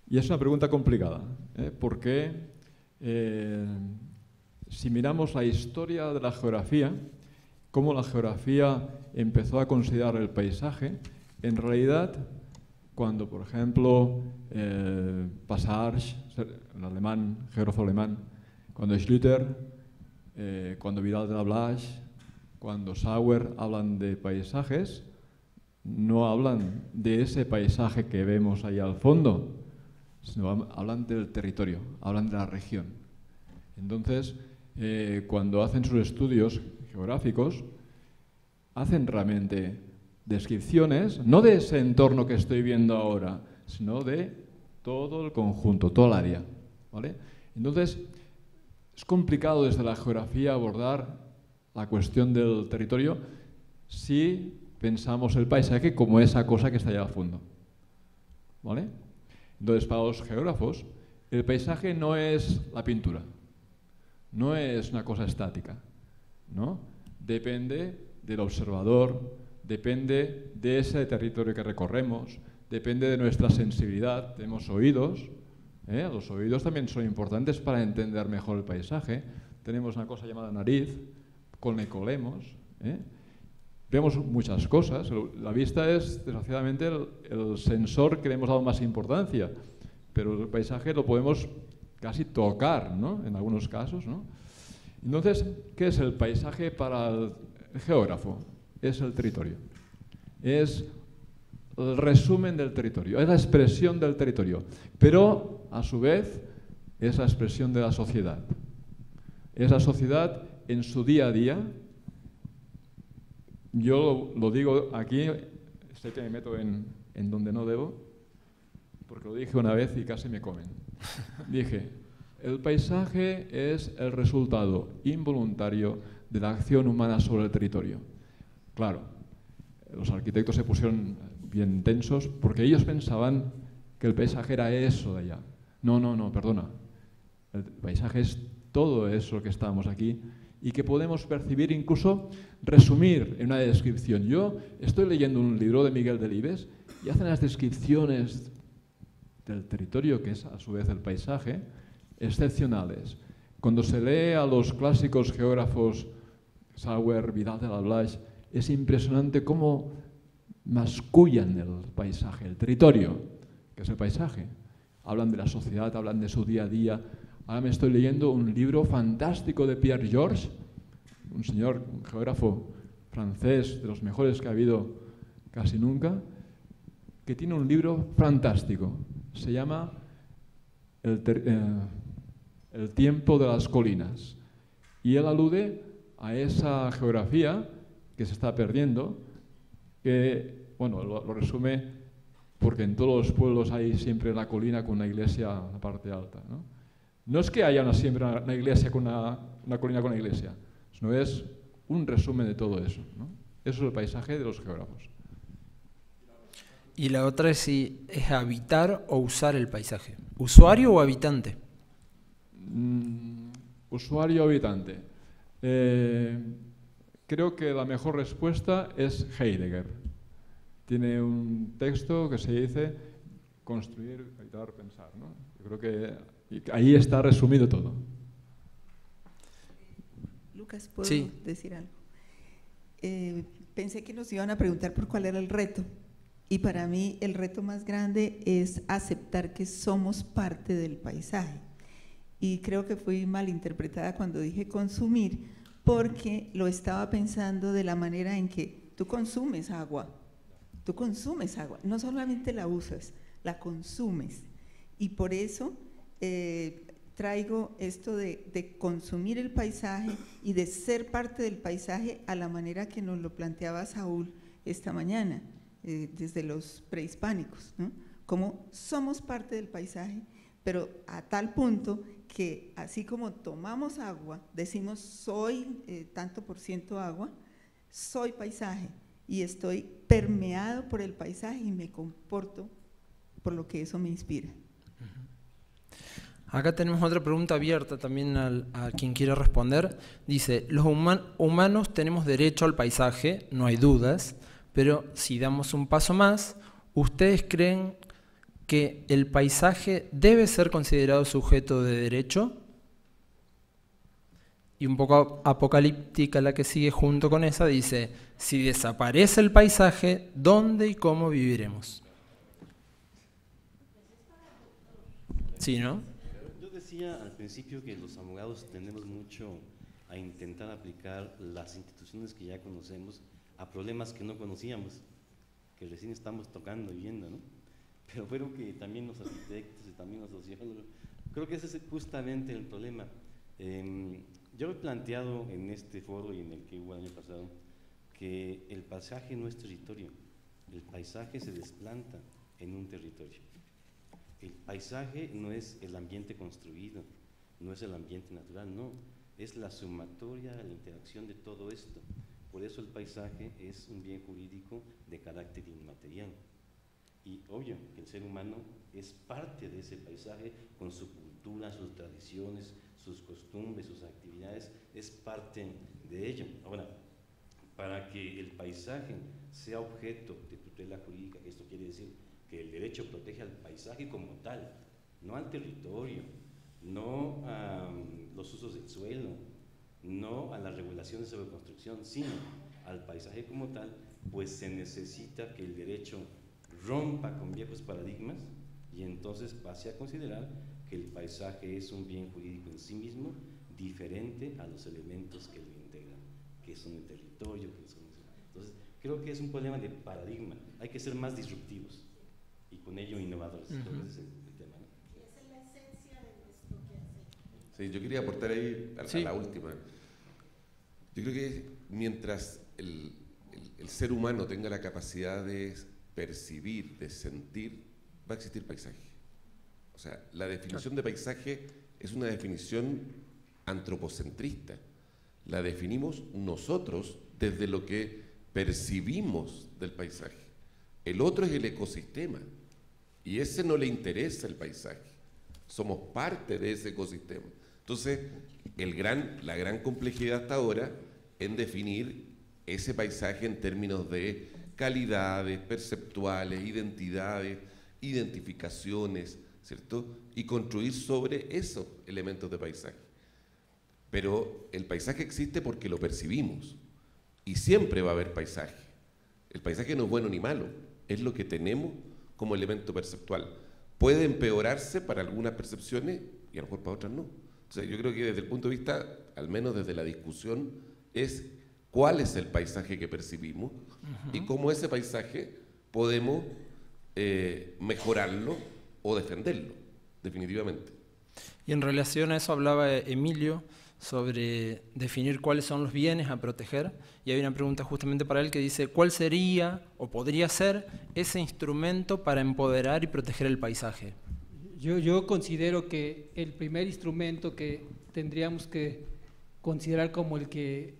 Y es una pregunta complicada, porque si miramos la historia de la geografía, cómo la geografía empezó a considerar el paisaje, en realidad, cuando, por ejemplo, Passarge, el alemán, geógrafo alemán, cuando Schlüter, cuando Vidal de la Blache, cuando Sauer hablan de paisajes, no hablan de ese paisaje que vemos ahí al fondo, sino hablan del territorio, hablan de la región. Entonces, cuando hacen sus estudios geográficos, hacen realmente descripciones, no de ese entorno que estoy viendo ahora, sino de todo el conjunto, toda el área, ¿vale? Entonces, es complicado desde la geografía abordar la cuestión del territorio si pensamos el paisaje como esa cosa que está allá al fondo, ¿vale? Entonces, para los geógrafos, el paisaje no es la pintura, no es una cosa estática, ¿no? Depende del observador, depende de ese territorio que recorremos, depende de nuestra sensibilidad. Tenemos oídos, los oídos también son importantes para entender mejor el paisaje. Tenemos una cosa llamada nariz, con la que olemos, vemos muchas cosas. La vista es, desgraciadamente, el sensor que le hemos dado más importancia, pero el paisaje lo podemos casi tocar, ¿no? En algunos casos, ¿no? Entonces, ¿qué es el paisaje para el geógrafo? Es el territorio. Es el resumen del territorio, es la expresión del territorio, pero a su vez es la expresión de la sociedad. Es la sociedad en su día a día. Yo lo digo aquí, sé que me meto en donde no debo, porque lo dije una vez y casi me comen. Dije, el paisaje es el resultado involuntario de la acción humana sobre el territorio. Claro, los arquitectos se pusieron bien tensos porque ellos pensaban que el paisaje era eso de allá. No, perdona. El paisaje es todo eso que estamos aquí y que podemos percibir, incluso resumir en una descripción. Yo estoy leyendo un libro de Miguel Delibes y hacen las descripciones del territorio, que es a su vez el paisaje, excepcionales. Cuando se lee a los clásicos geógrafos Sauer, Vidal de la Blache, es impresionante cómo mascullan el paisaje, el territorio, que es el paisaje. Hablan de la sociedad, hablan de su día a día. Ahora me estoy leyendo un libro fantástico de Pierre Georges, un señor, un geógrafo francés, de los mejores que ha habido casi nunca, que tiene un libro fantástico. Se llama El tiempo de las colinas. Y él alude a esa geografía que se está perdiendo, que, bueno, lo resume porque en todos los pueblos hay siempre la colina con una iglesia en la parte alta, ¿no? No es que haya siempre una iglesia con una colina con una iglesia, sino es un resumen de todo eso, ¿no? Eso es el paisaje de los geógrafos. Y la otra es si es habitar o usar el paisaje. ¿Usuario o habitante? Usuario o habitante. Creo que la mejor respuesta es Heidegger. Tiene un texto que se dice construir, habitar, pensar, ¿no? Yo creo que ahí está resumido todo. Lucas, ¿puedo sí. decir algo? Pensé que nos iban a preguntar por cuál era el reto. Y para mí el reto más grande es aceptar que somos parte del paisaje. Y creo que fui malinterpretada cuando dije consumir, porque lo estaba pensando de la manera en que tú consumes agua, no solamente la usas, la consumes. Y por eso traigo esto de consumir el paisaje y de ser parte del paisaje a la manera que nos lo planteaba Saúl esta mañana. Desde los prehispánicos, ¿no? Como somos parte del paisaje, pero a tal punto que así como tomamos agua, decimos soy tanto por ciento agua, soy paisaje y estoy permeado por el paisaje y me comporto por lo que eso me inspira. Acá tenemos otra pregunta abierta también a quien quiera responder. Dice, los humanos tenemos derecho al paisaje, no hay dudas, pero si damos un paso más, ¿ustedes creen que el paisaje debe ser considerado sujeto de derecho? Y un poco apocalíptica la que sigue junto con esa, dice, si desaparece el paisaje, ¿dónde y cómo viviremos? Sí, ¿no? Yo decía al principio que los abogados tendemos mucho a intentar aplicar las instituciones que ya conocemos a problemas que no conocíamos, que recién estamos tocando y viendo, ¿no? Pero creo que también los arquitectos y también los sociólogos, creo que ese es justamente el problema. Yo he planteado en este foro y en el que hubo el año pasado que el paisaje no es territorio, el paisaje se desplanta en un territorio. El paisaje no es el ambiente construido, no es el ambiente natural, no, es la sumatoria, la interacción de todo esto. Por eso el paisaje es un bien jurídico de carácter inmaterial. Y obvio que el ser humano es parte de ese paisaje con su cultura, sus tradiciones, sus costumbres, sus actividades, es parte de ello. Ahora, para que el paisaje sea objeto de tutela jurídica, esto quiere decir que el derecho protege al paisaje como tal, no al territorio, no a los usos del suelo, no a las regulaciones sobre construcción, sino al paisaje como tal, pues se necesita que el derecho rompa con viejos paradigmas y entonces pase a considerar que el paisaje es un bien jurídico en sí mismo, diferente a los elementos que lo integran, que son el territorio, que son... Entonces, creo que es un problema de paradigma, hay que ser más disruptivos y con ello innovadores. Ese es el tema, ¿no? Y esa es la esencia de esto que hace. Sí, yo quería aportar ahí a la última. Yo creo que mientras el ser humano tenga la capacidad de percibir, de sentir, va a existir paisaje. O sea, la definición de paisaje es una definición antropocentrista. La definimos nosotros desde lo que percibimos del paisaje. El otro es el ecosistema y ese no le interesa el paisaje. Somos parte de ese ecosistema. Entonces, la gran complejidad hasta ahora en definir ese paisaje en términos de calidades perceptuales, identidades, identificaciones, ¿cierto? Y construir sobre esos elementos de paisaje. Pero el paisaje existe porque lo percibimos y siempre va a haber paisaje. El paisaje no es bueno ni malo, es lo que tenemos como elemento perceptual. Puede empeorarse para algunas percepciones y a lo mejor para otras no. O sea, yo creo que desde el punto de vista, al menos desde la discusión, es cuál es el paisaje que percibimos y cómo ese paisaje podemos mejorarlo o defenderlo, definitivamente. Y en relación a eso hablaba Emilio sobre definir cuáles son los bienes a proteger, y hay una pregunta justamente para él que dice, ¿cuál sería o podría ser ese instrumento para empoderar y proteger el paisaje? Yo considero que el primer instrumento que tendríamos que considerar como el que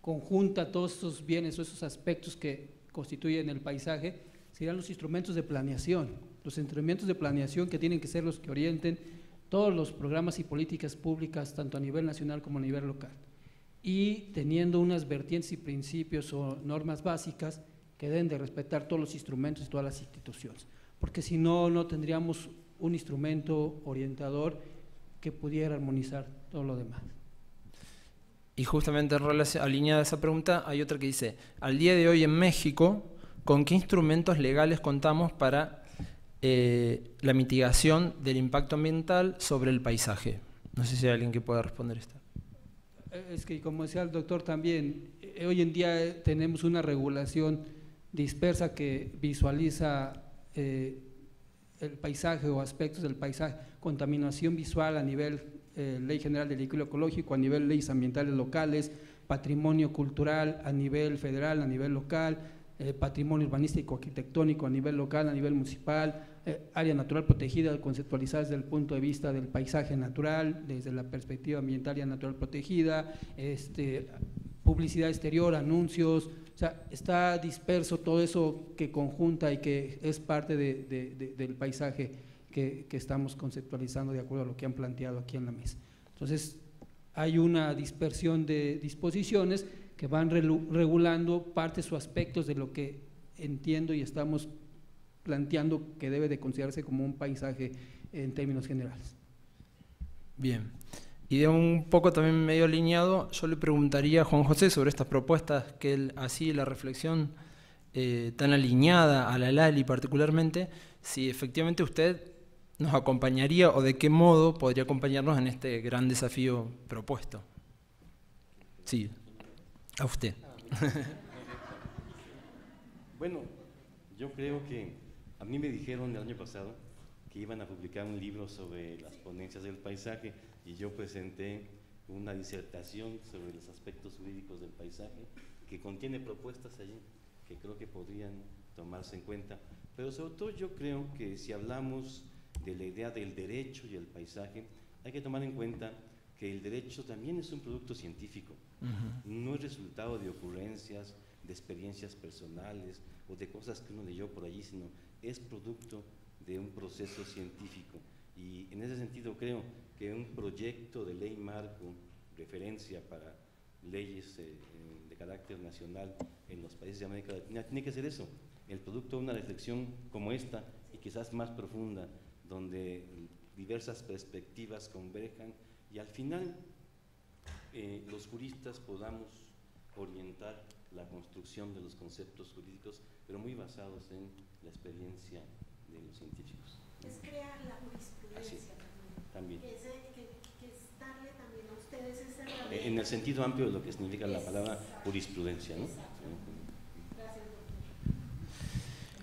conjunta todos esos bienes o esos aspectos que constituyen el paisaje serían los instrumentos de planeación. Los instrumentos de planeación que tienen que ser los que orienten todos los programas y políticas públicas, tanto a nivel nacional como a nivel local, y teniendo unas vertientes y principios o normas básicas que deben de respetar todos los instrumentos y todas las instituciones, porque si no, no tendríamos un instrumento orientador que pudiera armonizar todo lo demás. Y justamente en relación, alineada a esa pregunta, hay otra que dice, al día de hoy en México, ¿con qué instrumentos legales contamos para la mitigación del impacto ambiental sobre el paisaje? No sé si hay alguien que pueda responder esto. Es que, como decía el doctor también, hoy en día tenemos una regulación dispersa que visualiza el paisaje o aspectos del paisaje, contaminación visual a nivel Ley General del Equilibrio Ecológico, a nivel leyes ambientales locales, patrimonio cultural a nivel federal, a nivel local, patrimonio urbanístico arquitectónico a nivel local, a nivel municipal, área natural protegida conceptualizada desde el punto de vista del paisaje natural, desde la perspectiva ambiental y natural protegida, publicidad exterior, anuncios, o sea, está disperso todo eso que conjunta y que es parte del paisaje que estamos conceptualizando de acuerdo a lo que han planteado aquí en la mesa. Entonces, hay una dispersión de disposiciones que van regulando partes o aspectos de lo que entiendo y estamos planteando que debe de considerarse como un paisaje en términos generales. Bien, y de un poco también medio alineado, yo le preguntaría a Juan José sobre estas propuestas que él hacía, la reflexión tan alineada a la LALI particularmente, si efectivamente usted nos acompañaría o de qué modo podría acompañarnos en este gran desafío propuesto. Sí. A usted. Bueno, yo creo que a mí me dijeron el año pasado que iban a publicar un libro sobre las ponencias del paisaje y yo presenté una disertación sobre los aspectos jurídicos del paisaje que contiene propuestas allí que creo que podrían tomarse en cuenta, pero sobre todo yo creo que si hablamos de la idea del derecho y el paisaje, hay que tomar en cuenta que el derecho también es un producto científico, no es resultado de ocurrencias, de experiencias personales o de cosas que uno leyó por allí, sino es producto de un proceso científico. Y en ese sentido creo que un proyecto de ley marco, referencia para leyes de carácter nacional en los países de América Latina, tiene que ser eso, el producto de una reflexión como esta y quizás más profunda, donde diversas perspectivas converjan y al final los juristas podamos orientar la construcción de los conceptos jurídicos, pero muy basados en la experiencia de los científicos. Es crear la jurisprudencia también. Que es darle también a ustedes esa herramienta. En el sentido amplio de lo que significa la palabra jurisprudencia, ¿no?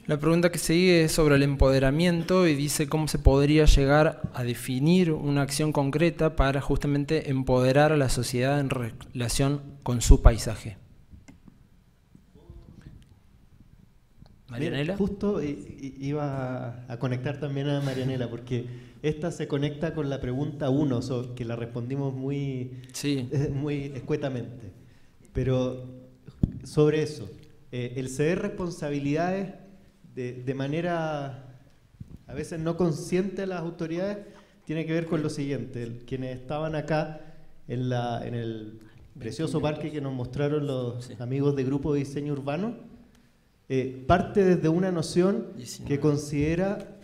La pregunta que sigue es sobre el empoderamiento y dice cómo se podría llegar a definir una acción concreta para justamente empoderar a la sociedad en relación con su paisaje. ¿Marianela? Justo iba a conectar también a Marianela, porque esta se conecta con la pregunta 1, que la respondimos muy escuetamente. Pero sobre eso, el ceder responsabilidades de manera a veces no consciente a las autoridades tiene que ver con lo siguiente. Quienes estaban acá en el precioso parque que nos mostraron los amigos de Grupo de Diseño Urbano, parte desde una noción que considera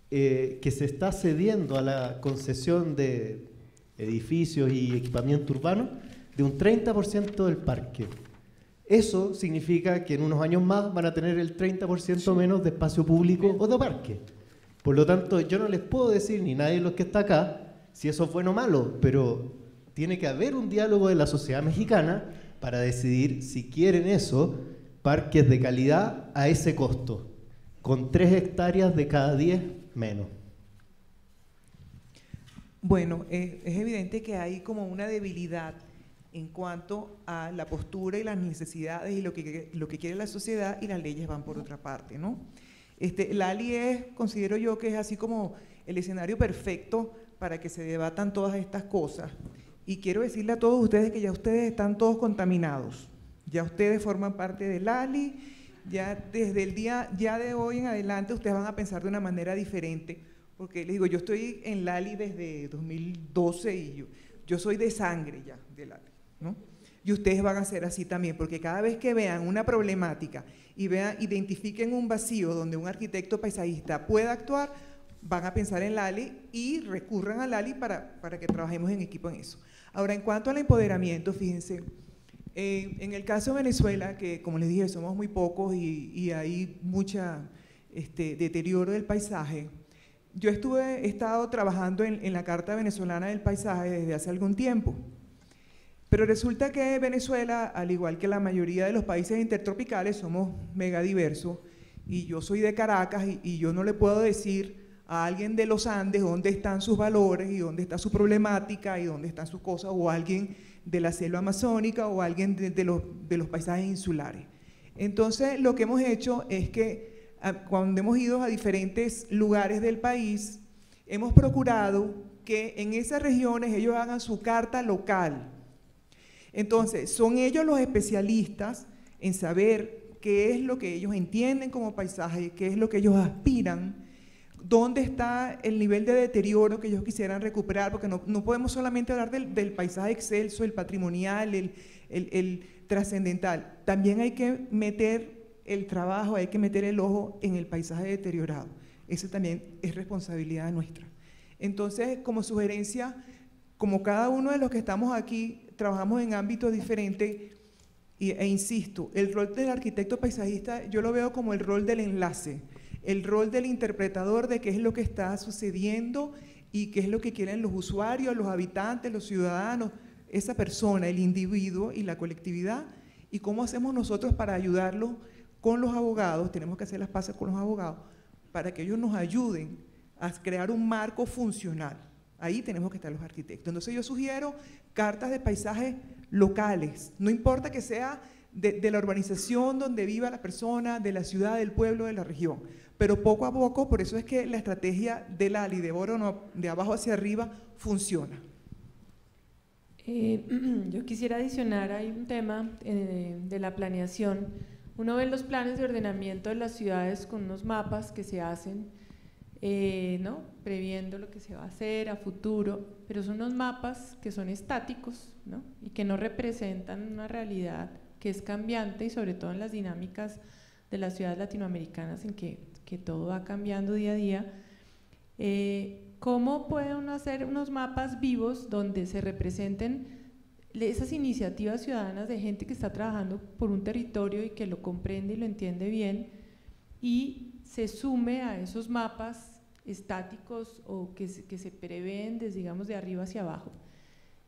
que se está cediendo a la concesión de edificios y equipamiento urbano de un 30% del parque. Eso significa que en unos años más van a tener el 30% menos de espacio público o de parque. Por lo tanto, yo no les puedo decir, ni nadie de los que está acá, si eso es bueno o malo, pero tiene que haber un diálogo de la sociedad mexicana para decidir si quieren eso, parques de calidad a ese costo, con 3 hectáreas de cada 10 menos. Bueno, es evidente que hay como una debilidad en cuanto a la postura y las necesidades y lo que quiere la sociedad, y las leyes van por otra parte, ¿no? La ALI considero yo que es así como el escenario perfecto para que se debatan todas estas cosas. Y quiero decirle a todos ustedes que ya ustedes están todos contaminados. Ya ustedes forman parte del ALI, ya desde el día de hoy en adelante ustedes van a pensar de una manera diferente, porque les digo, yo estoy en el ALI desde 2012 y yo soy de sangre ya del ALI, ¿no? Y ustedes van a ser así también, porque cada vez que vean una problemática y identifiquen un vacío donde un arquitecto paisajista pueda actuar, van a pensar en el ALI y recurran al ALI para que trabajemos en equipo en eso. Ahora, en cuanto al empoderamiento, fíjense, en el caso de Venezuela, que como les dije, somos muy pocos y hay mucha deterioro del paisaje, yo he estado trabajando en la Carta Venezolana del Paisaje desde hace algún tiempo, pero resulta que Venezuela, al igual que la mayoría de los países intertropicales, somos mega diversos, y yo soy de Caracas y yo no le puedo decir a alguien de los Andes dónde están sus valores y dónde está su problemática y dónde están sus cosas, o alguien de la selva amazónica o alguien de los paisajes insulares. Entonces, lo que hemos hecho es que cuando hemos ido a diferentes lugares del país, hemos procurado que en esas regiones ellos hagan su carta local. Entonces, son ellos los especialistas en saber qué es lo que ellos entienden como paisaje, qué es lo que ellos aspiran, dónde está el nivel de deterioro que ellos quisieran recuperar, porque no podemos solamente hablar del paisaje excelso, el patrimonial, el trascendental. También hay que meter el trabajo, hay que meter el ojo en el paisaje deteriorado. Eso también es responsabilidad nuestra. Entonces, como sugerencia, como cada uno de los que estamos aquí trabajamos en ámbitos diferentes, e insisto, el rol del arquitecto paisajista yo lo veo como el rol del enlace, el rol del interpretador de qué es lo que está sucediendo y qué es lo que quieren los usuarios, los habitantes, los ciudadanos, esa persona, el individuo y la colectividad, y cómo hacemos nosotros para ayudarlos con los abogados. Tenemos que hacer las paces con los abogados para que ellos nos ayuden a crear un marco funcional. Ahí tenemos que estar los arquitectos. Entonces yo sugiero cartas de paisajes locales, no importa que sea de la urbanización donde viva la persona, de la ciudad, del pueblo, de la región, pero poco a poco, por eso es que la estrategia del ALI de Voronozh, de abajo hacia arriba, funciona. Yo quisiera adicionar, hay un tema de la planeación. Uno ve los planes de ordenamiento de las ciudades con unos mapas que se hacen, ¿no? Previendo lo que se va a hacer a futuro, pero son unos mapas que son estáticos, ¿no? Y que no representan una realidad que es cambiante, y sobre todo en las dinámicas de las ciudades latinoamericanas en que todo va cambiando día a día. ¿Cómo puede uno hacer unos mapas vivos donde se representen esas iniciativas ciudadanas de gente que está trabajando por un territorio y que lo comprende y lo entiende bien, y se sume a esos mapas estáticos o que se prevén desde, digamos, de arriba hacia abajo?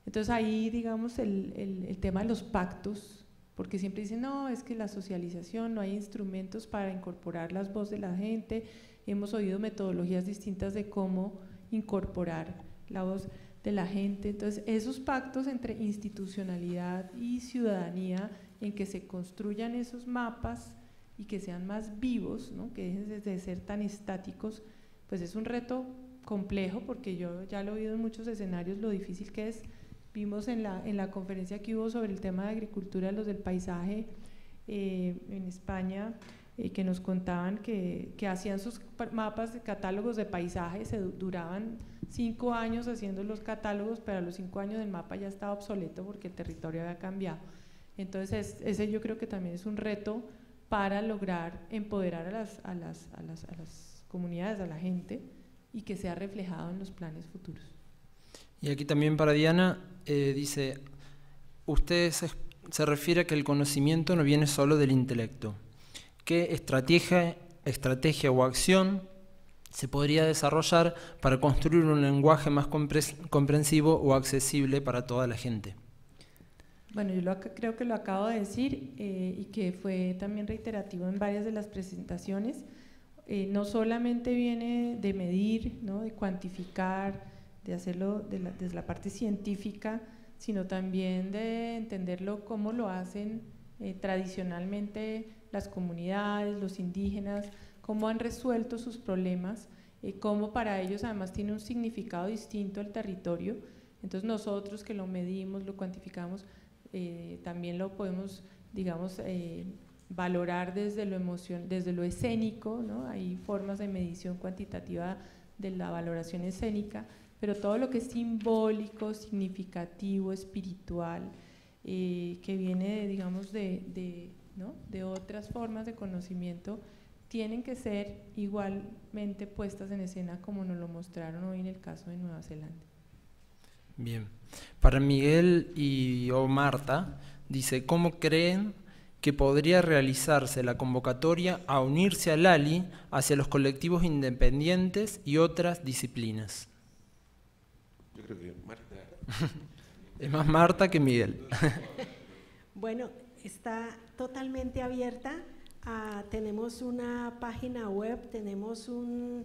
Entonces ahí, digamos, el tema de los pactos, porque siempre dicen, no, es que la socialización, no hay instrumentos para incorporar las voces de la gente, hemos oído metodologías distintas de cómo incorporar la voz de la gente. Entonces esos pactos entre institucionalidad y ciudadanía, en que se construyan esos mapas y que sean más vivos, ¿no? Que dejen de ser tan estáticos, pues es un reto complejo, porque yo ya lo he oído en muchos escenarios lo difícil que es. Vimos en la conferencia que hubo sobre el tema de agricultura, los del paisaje en España, que nos contaban que hacían sus mapas de catálogos de paisajes, duraban 5 años haciendo los catálogos, pero a los 5 años el mapa ya estaba obsoleto porque el territorio había cambiado. Entonces ese yo creo que también es un reto para lograr empoderar a las comunidades, a la gente, y que sea reflejado en los planes futuros. Y aquí también para Diana, dice, usted se refiere a que el conocimiento no viene solo del intelecto. ¿Qué estrategia o acción se podría desarrollar para construir un lenguaje más comprensivo o accesible para toda la gente? Bueno, yo creo que lo acabo de decir y que fue también reiterativo en varias de las presentaciones. No solamente viene de medir, ¿no? De cuantificar, de hacerlo desde la parte científica, sino también de entenderlo cómo lo hacen tradicionalmente las comunidades, los indígenas, cómo han resuelto sus problemas, cómo para ellos además tiene un significado distinto el territorio. Entonces nosotros que lo medimos, lo cuantificamos, también lo podemos, digamos, valorar desde lo escénico, ¿no? Hay formas de medición cuantitativa de la valoración escénica, pero todo lo que es simbólico, significativo, espiritual, que viene, digamos, ¿no? de otras formas de conocimiento, tienen que ser igualmente puestas en escena como nos lo mostraron hoy en el caso de Nueva Zelanda. Bien. Para Miguel y o Marta, dice, ¿cómo creen que podría realizarse la convocatoria a unirse al ALI hacia los colectivos independientes y otras disciplinas? Yo creo que Marta. Es más Marta que Miguel. Bueno, está totalmente abierta. Tenemos una página web, tenemos una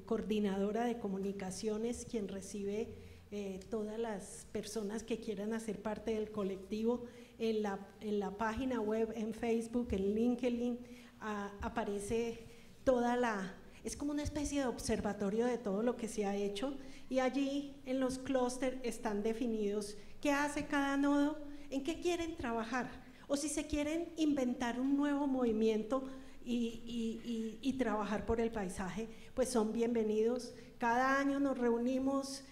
coordinadora de comunicaciones quien recibe todas las personas que quieran hacer parte del colectivo. En la página web, en Facebook, en LinkedIn, aparece es como una especie de observatorio de todo lo que se ha hecho, y allí en los clústeres están definidos qué hace cada nodo, en qué quieren trabajar, o si se quieren inventar un nuevo movimiento y trabajar por el paisaje, pues son bienvenidos. Cada año nos reunimos,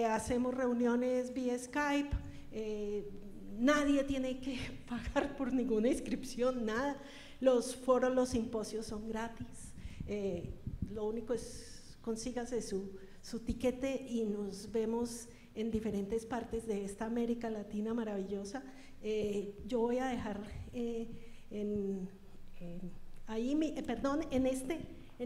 hacemos reuniones vía Skype, nadie tiene que pagar por ninguna inscripción, nada. Los foros, los simposios son gratis. Lo único es consígase su tiquete y nos vemos en diferentes partes de esta América Latina maravillosa. Yo voy a dejar en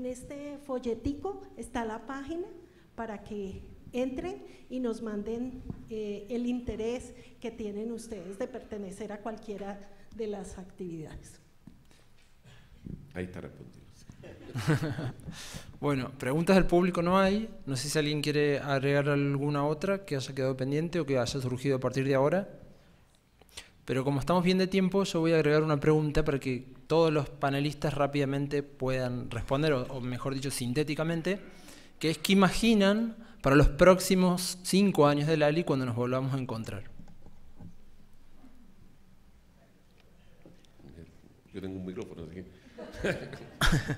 este folletico está la página para que entren y nos manden el interés que tienen ustedes de pertenecer a cualquiera de las actividades. Ahí está respondido. Bueno, preguntas del público no hay. No sé si alguien quiere agregar alguna otra que haya quedado pendiente o que haya surgido a partir de ahora. Pero como estamos bien de tiempo, yo voy a agregar una pregunta para que todos los panelistas rápidamente puedan responder, o mejor dicho, sintéticamente, que es ¿qué imaginan para los próximos 5 años del ALI cuando nos volvamos a encontrar? Yo tengo un micrófono, así que...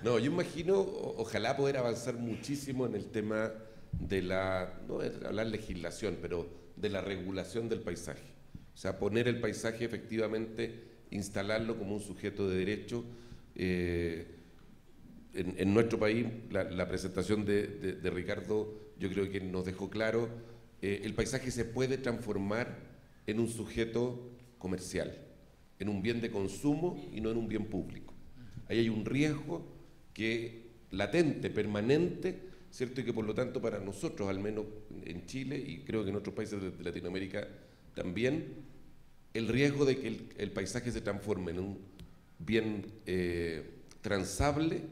No, yo imagino, ojalá poder avanzar muchísimo en el tema de la, no es hablar legislación, pero de la regulación del paisaje. O sea, poner el paisaje efectivamente, instalarlo como un sujeto de derecho. En nuestro país, la presentación de Ricardo, yo creo que nos dejó claro, el paisaje se puede transformar en un sujeto comercial, en un bien de consumo y no en un bien público. Ahí hay un riesgo que latente, permanente, ¿cierto? Y que por lo tanto para nosotros, al menos en Chile y creo que en otros países de Latinoamérica también, el riesgo de que el paisaje se transforme en un bien transable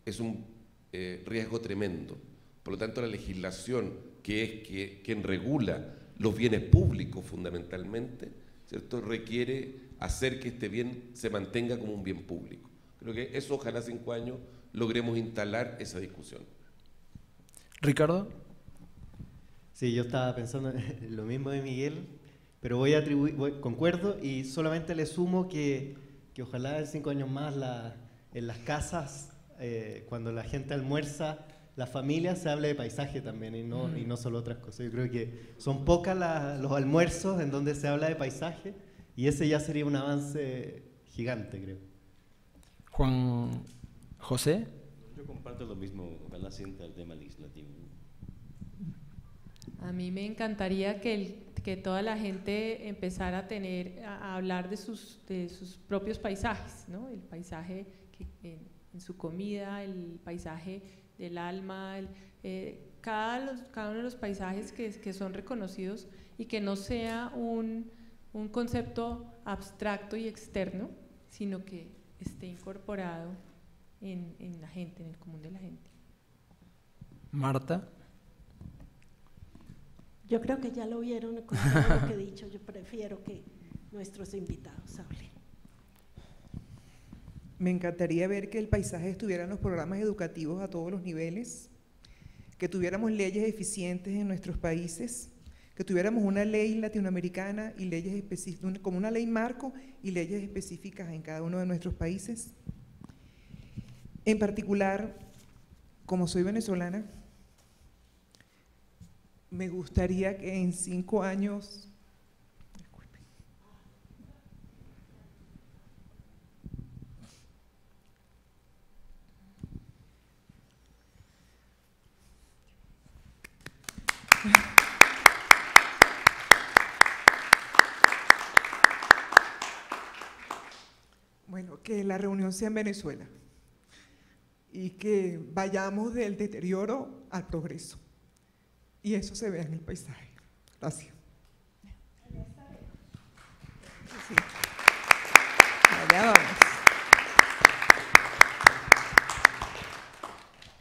es un riesgo tremendo. Por lo tanto, la legislación, que es quien regula los bienes públicos fundamentalmente, ¿cierto? Requiere hacer que este bien se mantenga como un bien público. Creo que eso, ojalá 5 años logremos instalar esa discusión. ¿Ricardo? Sí, yo estaba pensando en lo mismo de Miguel, pero concuerdo y solamente le sumo que ojalá en 5 años más en las casas, cuando la gente almuerza, la familia se hable de paisaje también y no solo otras cosas. Yo creo que son pocas los almuerzos en donde se habla de paisaje y ese ya sería un avance gigante, creo. Juan José. Yo comparto lo mismo, ojalá sienta el tema legislativo. A mí me encantaría que toda la gente empezara a hablar de sus propios paisajes, ¿no? El paisaje en su comida, el paisaje del alma, cada uno de los paisajes que son reconocidos y que no sea un concepto abstracto y externo, sino que esté incorporado en la gente, en el común de la gente. Marta. Yo creo que ya lo vieron con todo lo que he dicho. Yo prefiero que nuestros invitados hablen. Me encantaría ver que el paisaje estuviera en los programas educativos a todos los niveles, que tuviéramos leyes eficientes en nuestros países, que tuviéramos una ley latinoamericana y leyes específicas, como una ley marco y leyes específicas en cada uno de nuestros países. En particular, como soy venezolana, me gustaría que en 5 años, disculpen, bueno, que la reunión sea en Venezuela y que vayamos del deterioro al progreso. Y eso se ve en el paisaje. Gracias. Sí. Allá vamos.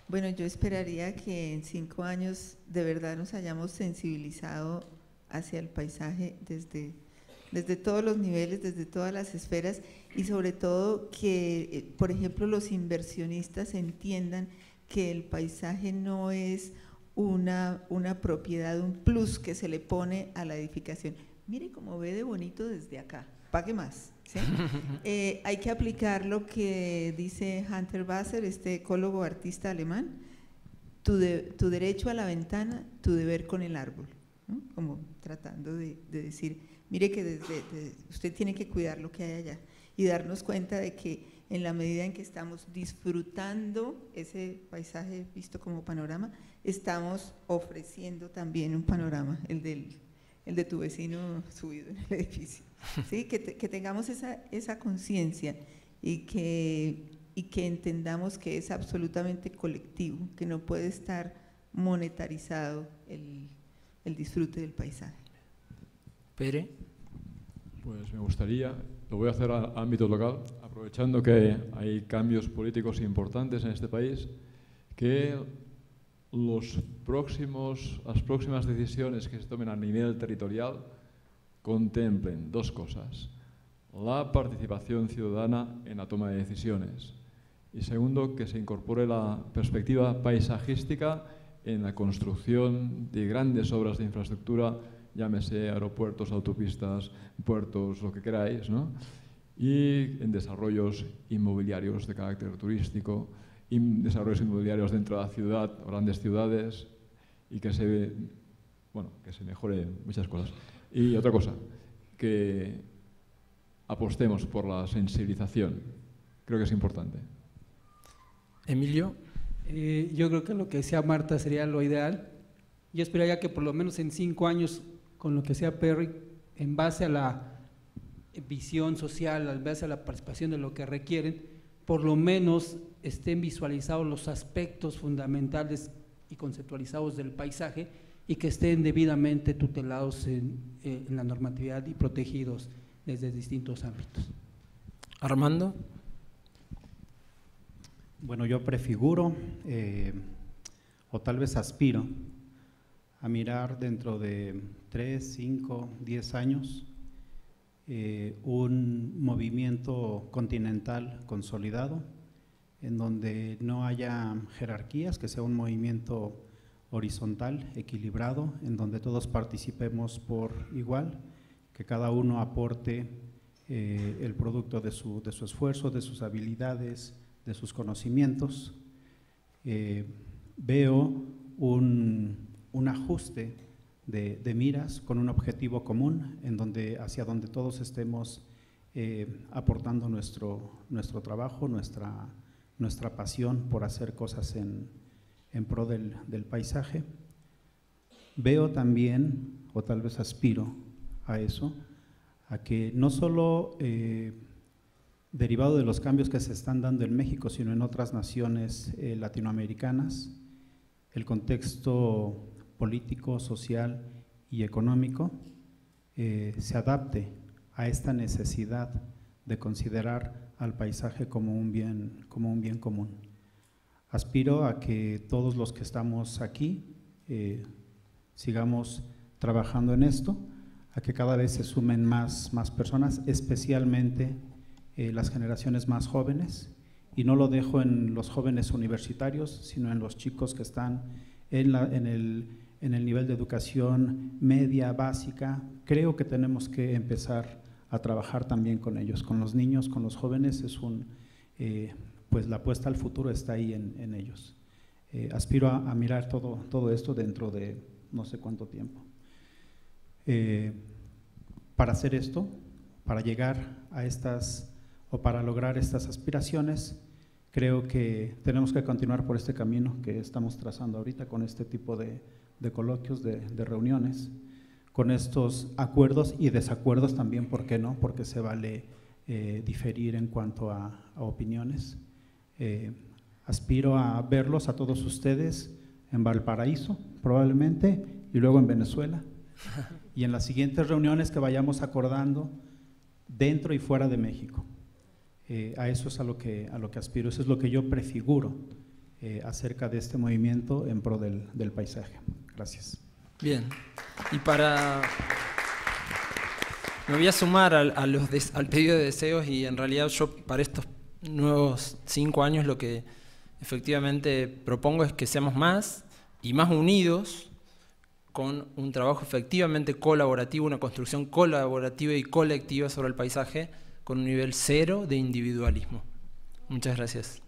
Bueno, yo esperaría que en 5 años de verdad nos hayamos sensibilizado hacia el paisaje desde todos los niveles, desde todas las esferas y sobre todo que, por ejemplo, los inversionistas entiendan que el paisaje no es una propiedad, un plus que se le pone a la edificación. Mire cómo ve de bonito desde acá, pague más. ¿Sí? Hay que aplicar lo que dice Hunter Wasser, este ecólogo artista alemán, tu derecho a la ventana, tu deber con el árbol, ¿no? Como tratando de decir, mire que usted tiene que cuidar lo que hay allá y darnos cuenta de que en la medida en que estamos disfrutando ese paisaje visto como panorama, estamos ofreciendo también un panorama, el de tu vecino subido en el edificio. ¿Sí? Que tengamos esa conciencia y que entendamos que es absolutamente colectivo, que no puede estar monetarizado el disfrute del paisaje. Pere. Pues me gustaría, lo voy a hacer a ámbito local, aprovechando que hay cambios políticos importantes en este país, que las próximas decisiones que se tomen a nivel territorial contemplen dos cosas: la participación ciudadana en la toma de decisiones, y segundo, que se incorpore la perspectiva paisajística en la construcción de grandes obras de infraestructura, llámese aeropuertos, autopistas, puertos, lo que queráis, ¿no? Y en desarrollos inmobiliarios de carácter turístico, desarrollos inmobiliarios dentro de la ciudad, grandes ciudades, y que se mejore muchas cosas. Y otra cosa, que apostemos por la sensibilización. Creo que es importante. Emilio. Yo creo que lo que decía Marta sería lo ideal. Yo esperaría que por lo menos en 5 años, con lo que sea Perry, en base a la visión social, en base a la participación de lo que requieren, por lo menos estén visualizados los aspectos fundamentales y conceptualizados del paisaje y que estén debidamente tutelados en la normatividad y protegidos desde distintos ámbitos. Armando. Bueno, yo prefiguro o tal vez aspiro a mirar dentro de 3, 5, 10 años un movimiento continental consolidado en donde no haya jerarquías, que sea un movimiento horizontal, equilibrado, en donde todos participemos por igual, que cada uno aporte el producto de su esfuerzo, de sus habilidades, de sus conocimientos. Veo un ajuste de miras con un objetivo común hacia donde todos estemos aportando nuestro trabajo, nuestra pasión por hacer cosas en pro del paisaje. Veo también, o tal vez aspiro a eso, a que no solo derivado de los cambios que se están dando en México, sino en otras naciones latinoamericanas, el contexto político, social y económico se adapte a esta necesidad de considerar al paisaje como un bien común. Aspiro a que todos los que estamos aquí sigamos trabajando en esto, a que cada vez se sumen más personas, especialmente las generaciones más jóvenes, y no lo dejo en los jóvenes universitarios, sino en los chicos que están en el nivel de educación media, básica. Creo que tenemos que empezar a trabajar también con ellos, con los niños, con los jóvenes. Pues la apuesta al futuro está ahí en ellos. Aspiro a mirar todo esto dentro de no sé cuánto tiempo. Para hacer esto, para llegar a para lograr estas aspiraciones, creo que tenemos que continuar por este camino que estamos trazando ahorita con este tipo de coloquios, de reuniones, con estos acuerdos y desacuerdos también, ¿por qué no? Porque se vale diferir en cuanto a opiniones. Aspiro a verlos a todos ustedes en Valparaíso, probablemente, y luego en Venezuela, y en las siguientes reuniones que vayamos acordando dentro y fuera de México. A eso es a lo que aspiro, eso es lo que yo prefiguro acerca de este movimiento en pro del paisaje. Gracias. Bien, y me voy a sumar al pedido de deseos, y en realidad yo para estos nuevos 5 años lo que efectivamente propongo es que seamos más y más unidos con un trabajo efectivamente colaborativo, una construcción colaborativa y colectiva sobre el paisaje, con un nivel 0 de individualismo. Muchas gracias.